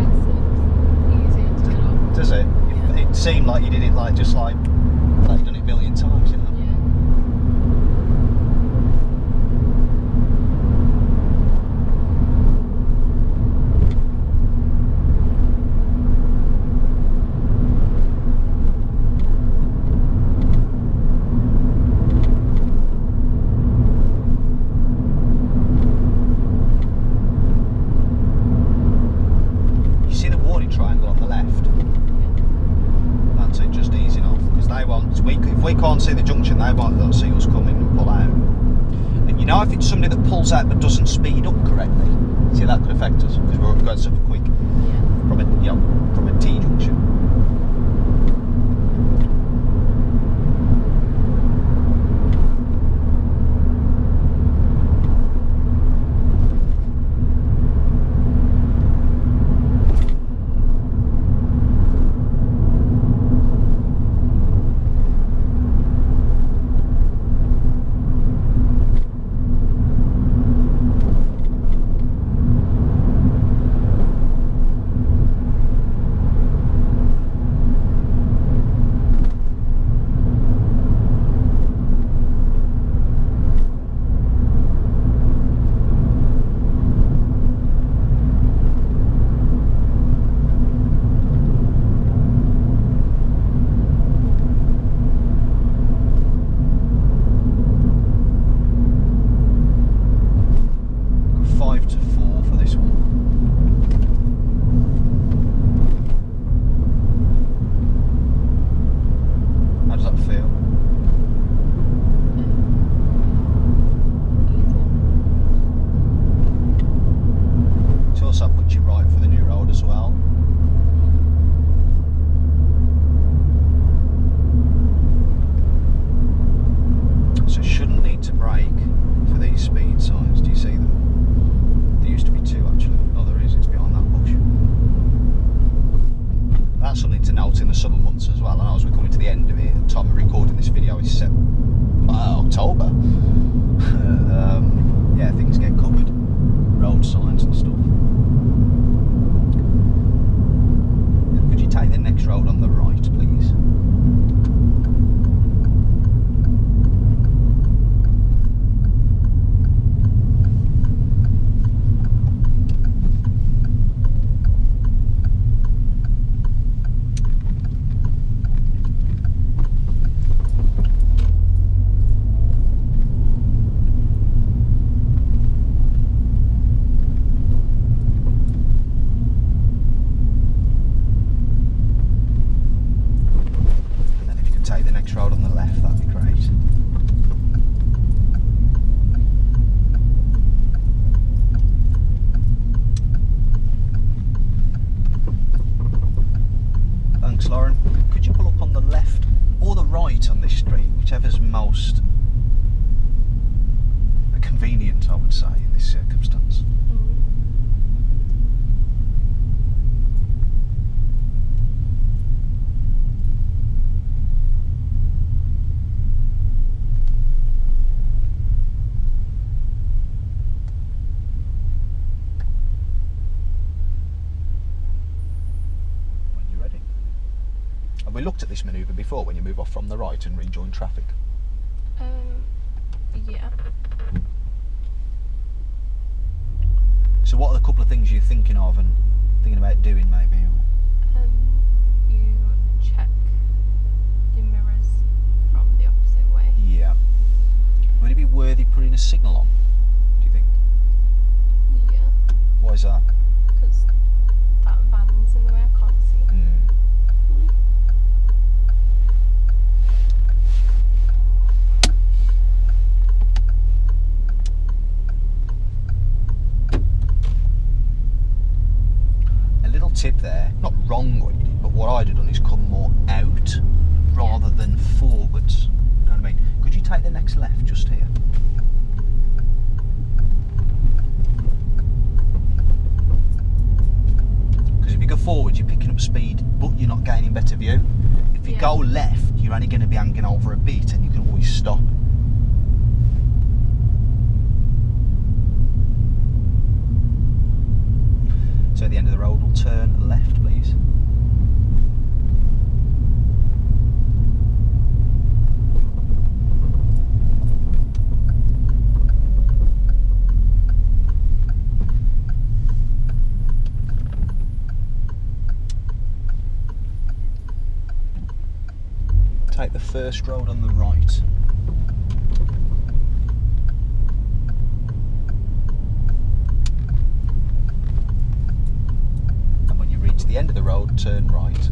it seems easier to get on. Does it? Yeah. It seemed like you did it like you'd done it a million times, you know? Yeah. You see the warning triangle on the left? That's it, just easing off, because they won't. If we can't see the junction, they'll see us coming and pull out. And you know, if it's somebody that pulls out but doesn't speed up correctly, see, that could affect us because we're going super quick from a T junction. October. Yeah, things get covered. Road signs and stuff. Could you take the next road on the right, please? Road on the left, that'd be great. Thanks, Lauren. Could you pull up on the left or the right on this street, whichever's most convenient, I would say, in this circumstance. We looked at this manoeuvre before when you move off from the right and rejoin traffic. Yeah. So what are the couple of things you're thinking of and thinking about doing maybe? You check your mirrors from the opposite way. Yeah. Would it be worthy putting a signal on, do you think? Yeah. Why is that? Because that van's in the way, I can't see. Tip there, not wrong what you did, but what I'd have done is come more out rather than forwards. You know what I mean? Could you take the next left just here? Because if you go forward, you're picking up speed, but you're not gaining better view. If you go left, you're only going to be hanging over a bit, and you can always stop. So at the end of the road, we'll turn left, please. Take the first road on the right. And when you reach the end of the road, turn right.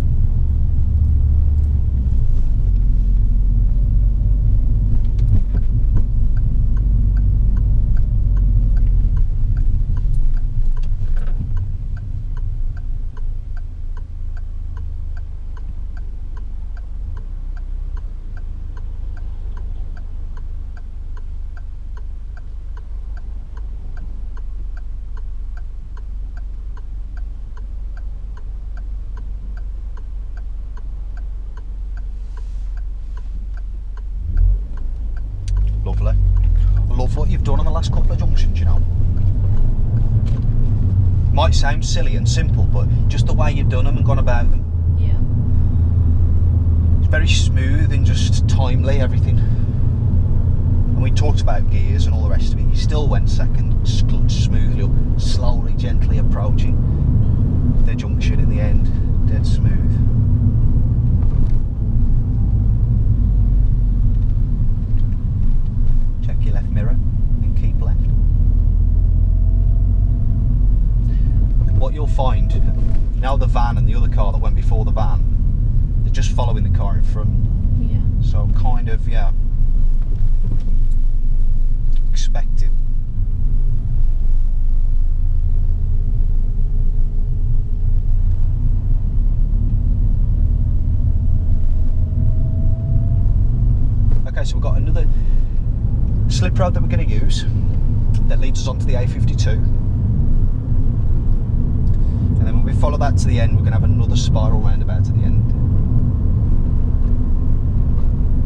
Lovely. I love what you've done on the last couple of junctions, you know. Might sound silly and simple, but just the way you've done them and gone about them. Yeah. It's very smooth and just timely, everything. And we talked about gears and all the rest of it. You still went second, clutch smoothly up, slowly, gently approaching the junction in the end, dead smooth. Your left mirror and keep left. What you'll find, now the van and the other car that went before the van, they're just following the car in front. Yeah. So kind of, yeah, expect it. Okay, so we've got another slip road that we're going to use that leads us onto the A52, and then when we follow that to the end, we're going to have another spiral roundabout at the end.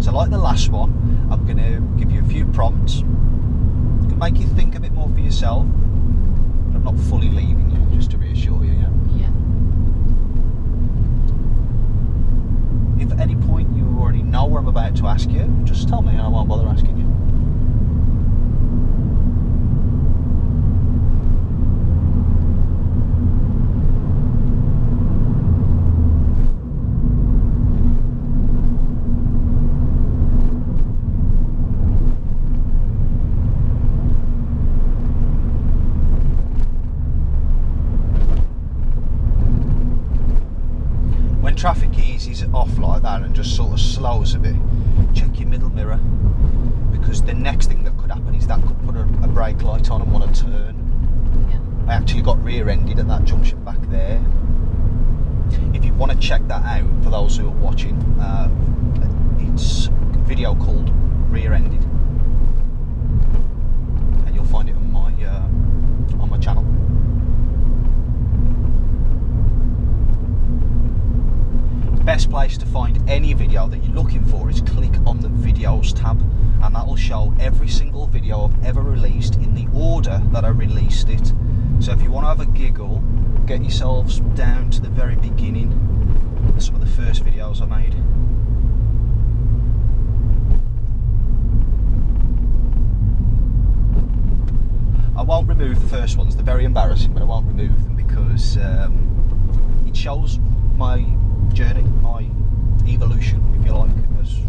So like the last one, I'm going to give you a few prompts. It can make you think a bit more for yourself, but I'm not fully leaving you, just to reassure you. Yeah. If at any point you already know what I'm about to ask you, just tell me and I won't bother asking you. Traffic eases off like that and just sort of slows a bit, check your middle mirror, because the next thing that could happen is that could put a brake light on and want to turn. Yeah. I actually got rear-ended at that junction back there. If you want to check that out, for those who are watching, it's a video called Rear-Ended, and you'll find it on my channel. Best place to find any video that you're looking for is click on the videos tab, and that will show every single video I've ever released in the order that I released it. So if you want to have a giggle, get yourselves down to the very beginning, some of the first videos I made. I won't remove the first ones, they're very embarrassing, but I won't remove them because it shows my journey, my evolution, if you like, as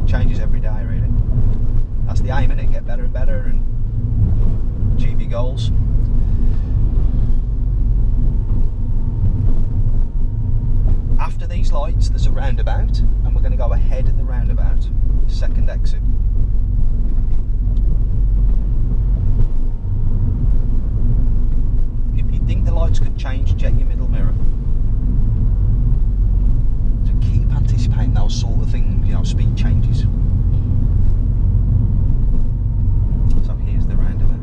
changes every day, really. That's the aim, innit? Get better and better and achieve your goals. After these lights, there's a roundabout, and we're going to go ahead at the roundabout, second exit. Think the lights could change, check your middle mirror. So keep anticipating those sort of things, you know, speed changes. So here's the roundabout.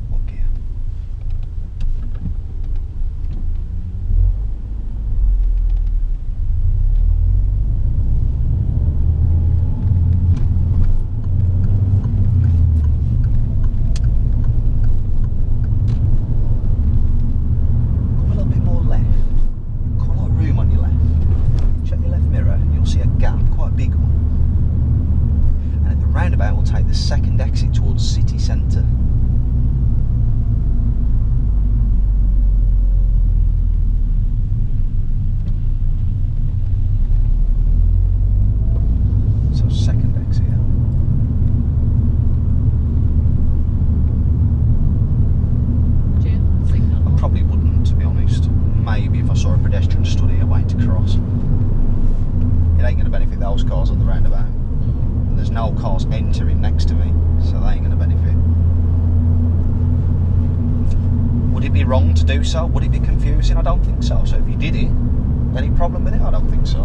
What gear? second exit towards city centre. So second exit. I probably wouldn't, to be honest. Maybe if I saw a pedestrian stood here waiting to cross. It ain't going to benefit those cars on the roundabout. And there's no cars entering next to me, so they ain't going to benefit. Would it be wrong to do so? Would it be confusing? I don't think so. So if you did it, any problem with it? I don't think so.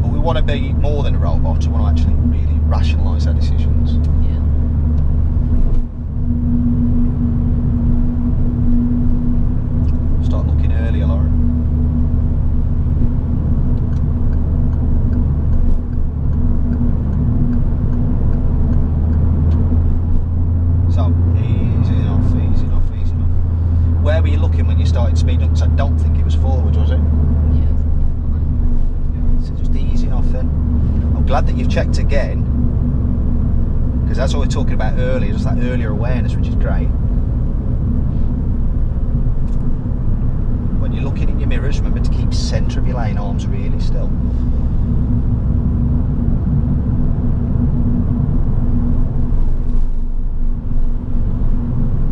But we want to be more than a robot. We want to actually really rationalise our decisions. Yeah. Start looking earlier, Lauren. So, easy enough, easy enough, easy enough. Where were you looking when you started speeding up? Because I don't think it was forward, was it? Yeah. So just easy enough then. I'm glad that you've checked again, because that's what we were talking about earlier, just that earlier awareness, which is great. When you're looking in your mirrors, remember to keep centre of your lane arms really still.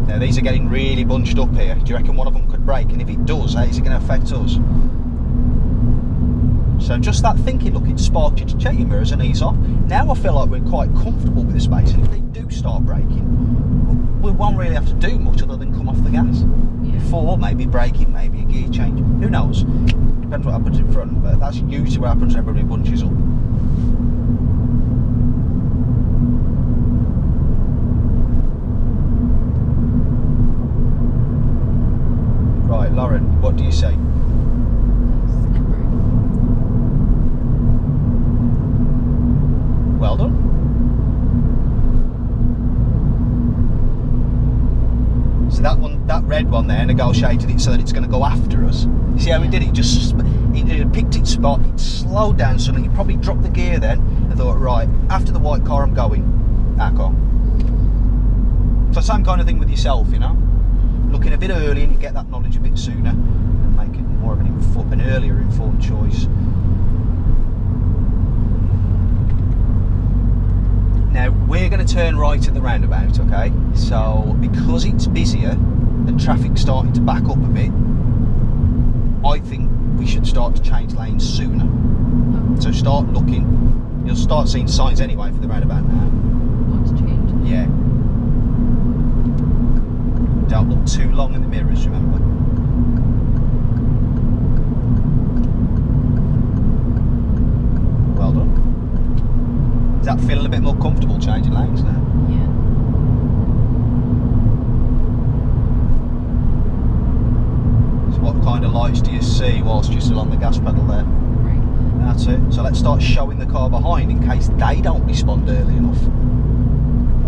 Now these are getting really bunched up here. Do you reckon one of them could break? And if it does, how is it going to affect us? So just that thinking, look, it sparked you to check your mirrors and ease off. Now I feel like we're quite comfortable with the space, and if they do start braking, we won't really have to do much other than come off the gas. Yeah. Before, maybe braking, maybe a gear change. Who knows? Depends what happens in front, but that's usually what happens when everybody bunches up. Right, Lauren, what do you say? Well done. So that red one there negotiated it so that it's going to go after us. You see how we did it? It picked its spot, it slowed down suddenly, it probably dropped the gear then and thought, right, after the white car I'm going. Our car. So same kind of thing with yourself, you know? Looking a bit early and you get that knowledge a bit sooner and make it more of an earlier informed choice. Now we're going to turn right at the roundabout, okay? So because it's busier and traffic's starting to back up a bit, I think we should start to change lanes sooner. So start looking. You'll start seeing signs anyway for the roundabout now. What's changed? Yeah. Don't look too long in the mirrors, remember. Well done. Does that feel a bit more comfortable changing lanes now? Yeah. So what kind of lights do you see whilst you're still on the gas pedal there? Right. That's it. So let's start showing the car behind in case they don't respond early enough.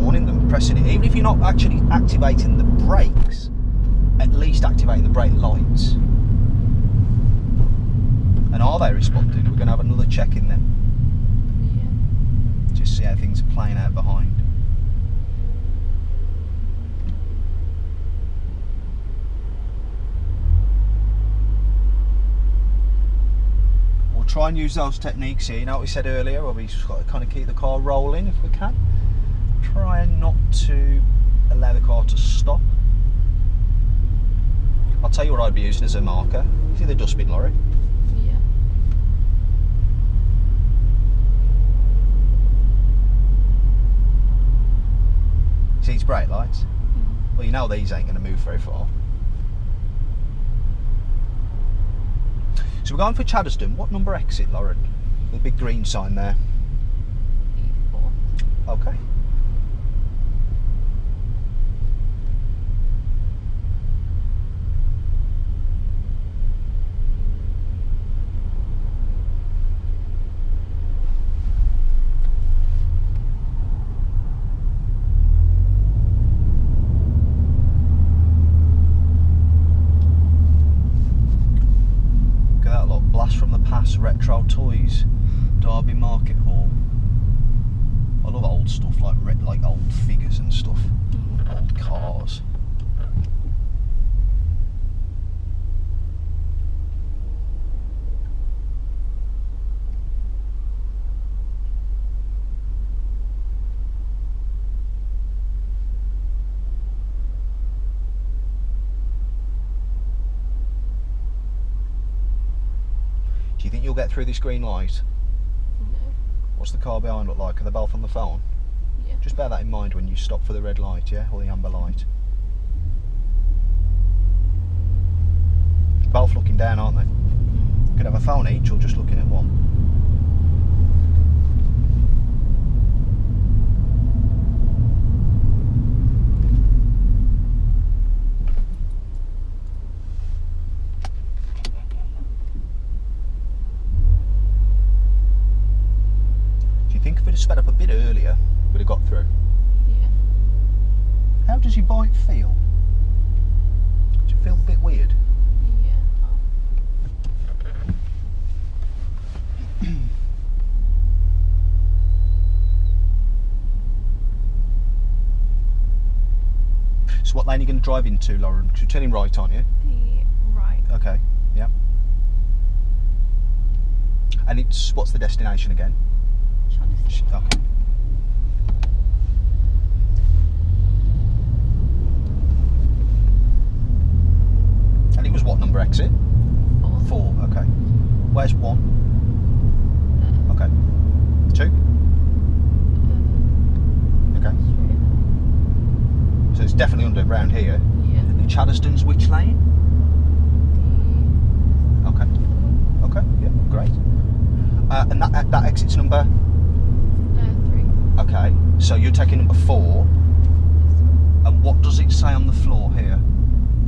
Warning them, pressing it. Even if you're not actually activating the brakes, at least activating the brake lights. And are they responding? We're going to have another check in them. Just see how things are playing out behind. We'll try and use those techniques here. You know what we said earlier, where we just got to kind of keep the car rolling if we can. Try not to allow the car to stop. I'll tell you what I'd be using as a marker. See the dustbin lorry? Yeah. See its brake lights? Well, you know these ain't going to move very far. So we're going for Chadderston. What number exit, Lauren? The big green sign there. E4. Okay. Blast from the Past Retro Toys, Derby Market Hall. I love old stuff like old figures and stuff, old cars. Do you think you'll get through this green light? No. What's the car behind look like? Are they both on the phone? Yeah. Just bear that in mind when you stop for the red light, yeah? Or the amber light. Both looking down, aren't they? You could have a phone each or just looking at one. Do you think if we'd have sped up a bit earlier, we'd have got through? Yeah. How does your bike feel? Does it feel a bit weird? Yeah. So what lane are you going to drive into, Lauren? Because you're turning right, aren't you? Right. Okay, yeah. And what's the destination again? Okay. And it was what number exit? 4, okay. Where's 1? Okay. 2? Okay. So it's definitely underground here. Yeah. And Chaddesden's which lane? Okay. Okay, yeah, great. And that exit's number? 3. Okay, so you're taking number 4. And what does it say on the floor here?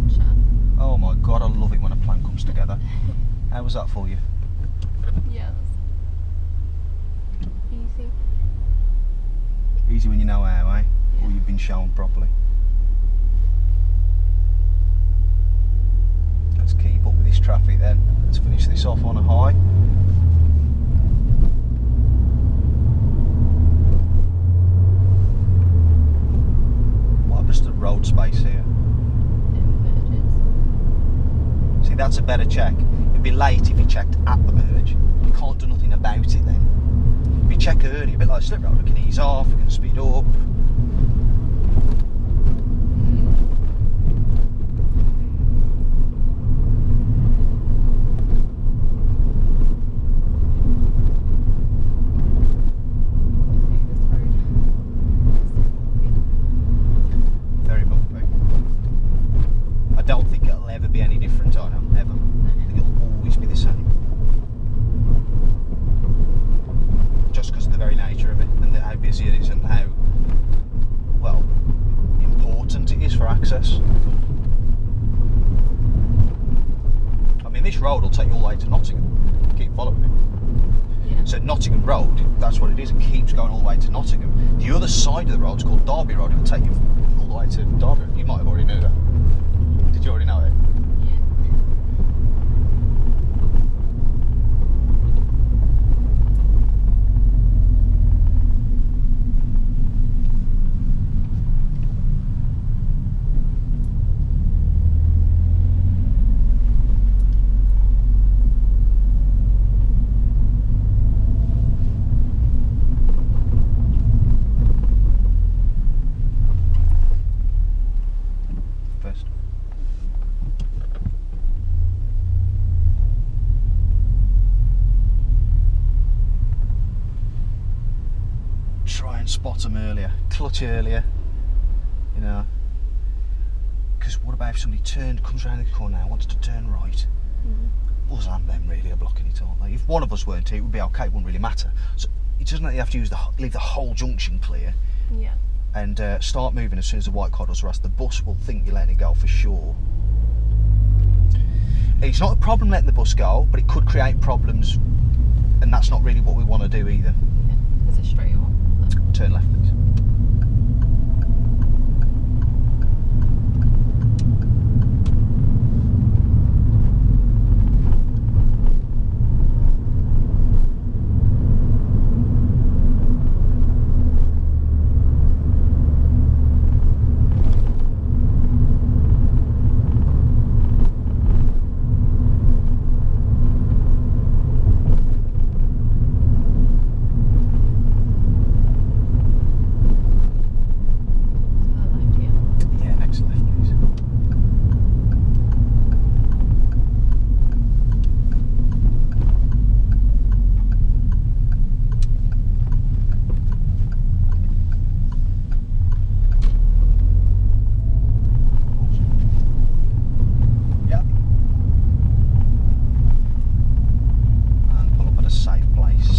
Chad. Oh my god, I love it when a plan comes together. How was that for you? Yeah. That's easy. Easy when you know how, eh? Or you've been shown properly. Let's keep up with this traffic then. Let's finish this off on a high. What happens to the road space here? See, that's a better check. It'd be late if you checked at the merge. You can't do nothing about it then. If you check early, a bit like a slip road, we can ease off, we can speed up. Very bumpy. I don't think it'll ever be any different, I know, ever. I think it'll always be the same. Just because of the very nature of it and how busy it is and how, well, important it is for access. I mean, this road will take you all the way to Nottingham. Keep following it. Yeah. So Nottingham Road, that's what it is. It keeps going all the way to Nottingham. The other side of the road is called Derby Road. It will take you all the way to Derby. You might have already knew that. Did you already know it? Yeah. First. Try and spot them earlier, clutch earlier, you know. Because what about if somebody comes around the corner now, wants to turn right? Us and them really are blocking it, aren't they? If one of us weren't here, it would be okay, it wouldn't really matter. So it doesn't like you have to leave the whole junction clear Yeah. and start moving as soon as the white card does, or else the bus will think you're letting it go for sure. It's not a problem letting the bus go, but it could create problems, and that's not really what we want to do either. Yeah. Is it straight or? Turn left, please.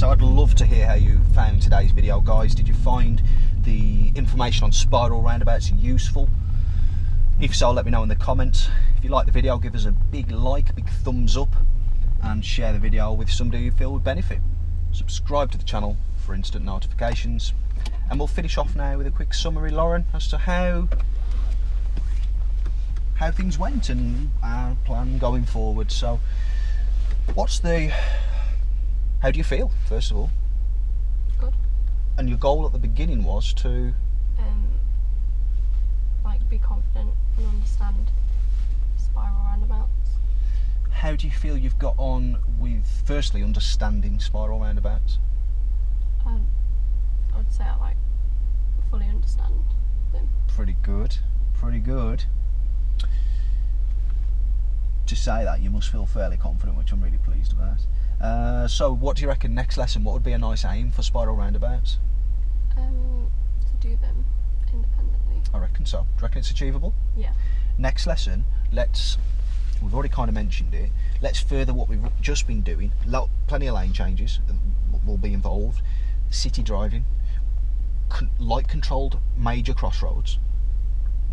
So I'd love to hear how you found today's video, guys. Did you find the information on spiral roundabouts useful? If so, let me know in the comments. If you like the video, give us a big like, big thumbs up, and share the video with somebody you feel would benefit. Subscribe to the channel for instant notifications. And we'll finish off now with a quick summary, Lauren, as to how things went and our plan going forward. So how do you feel, first of all? Good. And your goal at the beginning was to like be confident and understand spiral roundabouts. How do you feel you've got on with firstly understanding spiral roundabouts? I would say I like fully understand them. Pretty good. To say that, you must feel fairly confident, which I'm really pleased about. So what do you reckon next lesson? What would be a nice aim for spiral roundabouts? To do them independently. I reckon so. Do you reckon it's achievable? Yeah. Next lesson, we've already kind of mentioned it, let's further what we've just been doing. Plenty of lane changes will be involved. City driving, light controlled major crossroads,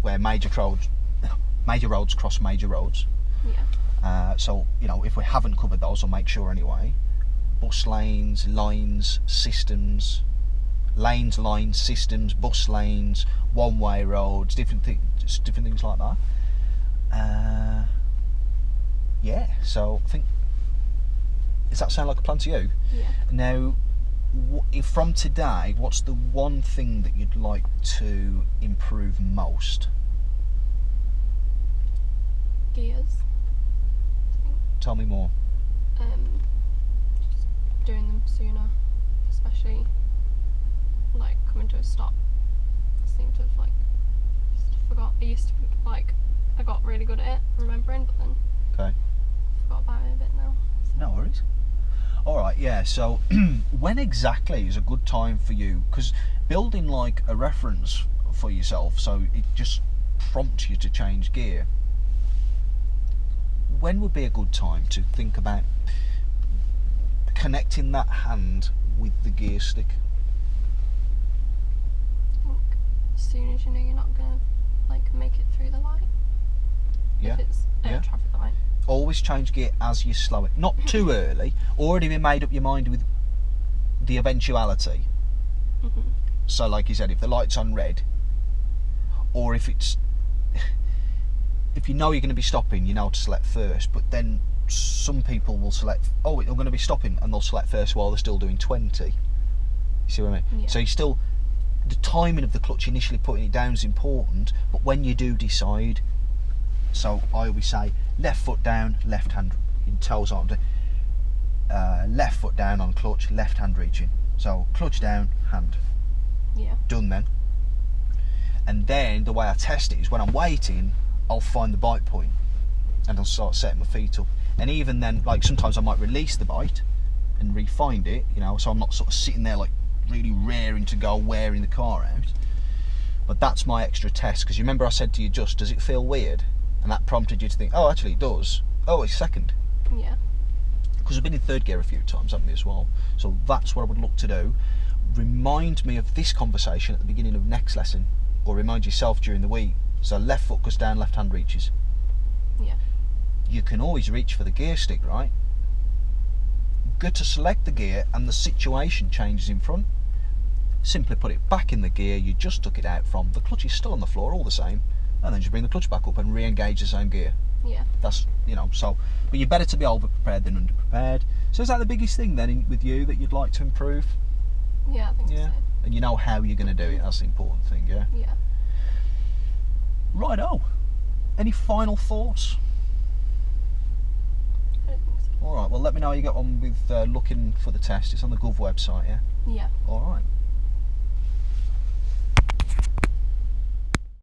where major roads cross major roads. Yeah. So, you know, if we haven't covered those, I'll make sure anyway. Bus lanes, lines, systems, lines, systems, bus lanes, one-way roads, different things like that. Yeah, so I think, does that sound like a plan to you? Yeah. Now, from today, what's the one thing that you'd like to improve most? Gears. Tell me more. Just doing them sooner, especially like coming to a stop. I seem to have like just forgot. I used to like I got really good at it, remembering, but then Okay. forgot about it a bit now. So. No worries. All right, yeah. So, when exactly is a good time for you? Because building like a reference for yourself, so it just prompts you to change gear. When would be a good time to think about connecting that hand with the gear stick? I think as soon as you know you're not gonna like make it through the light. Yeah. If it's a traffic light. Always change gear as you slow it. Not too early. Already been made up your mind with the eventuality. Mm-hmm. So like you said, if the light's on red, or if you know you're going to be stopping, you know to select first. But then some people will select, I'm going to be stopping, and they'll select first while they're still doing 20. You see what I mean? Yeah. So the timing of the clutch initially putting it down is important, but when you do decide, so I always say left foot down, left hand in toes on, left foot down on clutch, left hand reaching. So clutch down, hand. Yeah. Done then. And then the way I test it is when I'm waiting, I'll find the bite point and I'll start setting my feet up. And even then, like sometimes I might release the bite and re-find it, you know, so I'm not sort of sitting there like really raring to go, wearing the car out. But that's my extra test, because you remember I said to you just, does it feel weird? And that prompted you to think, oh, actually it does. Oh, it's second. Yeah. Because we've been in third gear a few times, haven't we, as well? So that's what I would look to do. Remind me of this conversation at the beginning of next lesson, or remind yourself during the week. So left foot goes down, left hand reaches. Yeah. You can always reach for the gear stick, right? Good to select the gear and the situation changes in front. Simply put it back in the gear you just took it out from. The clutch is still on the floor, all the same. And then just bring the clutch back up and re-engage the same gear. Yeah. That's, you know, so, but you're better to be over-prepared than under-prepared. So is that the biggest thing then with you that you'd like to improve? Yeah, I think so. And you know how you're going to do it, that's the important thing, yeah? Yeah. Righto. Any final thoughts? I don't think so. Alright, well let me know how you get on with looking for the test. It's on the Gov website, yeah? Yeah. Alright.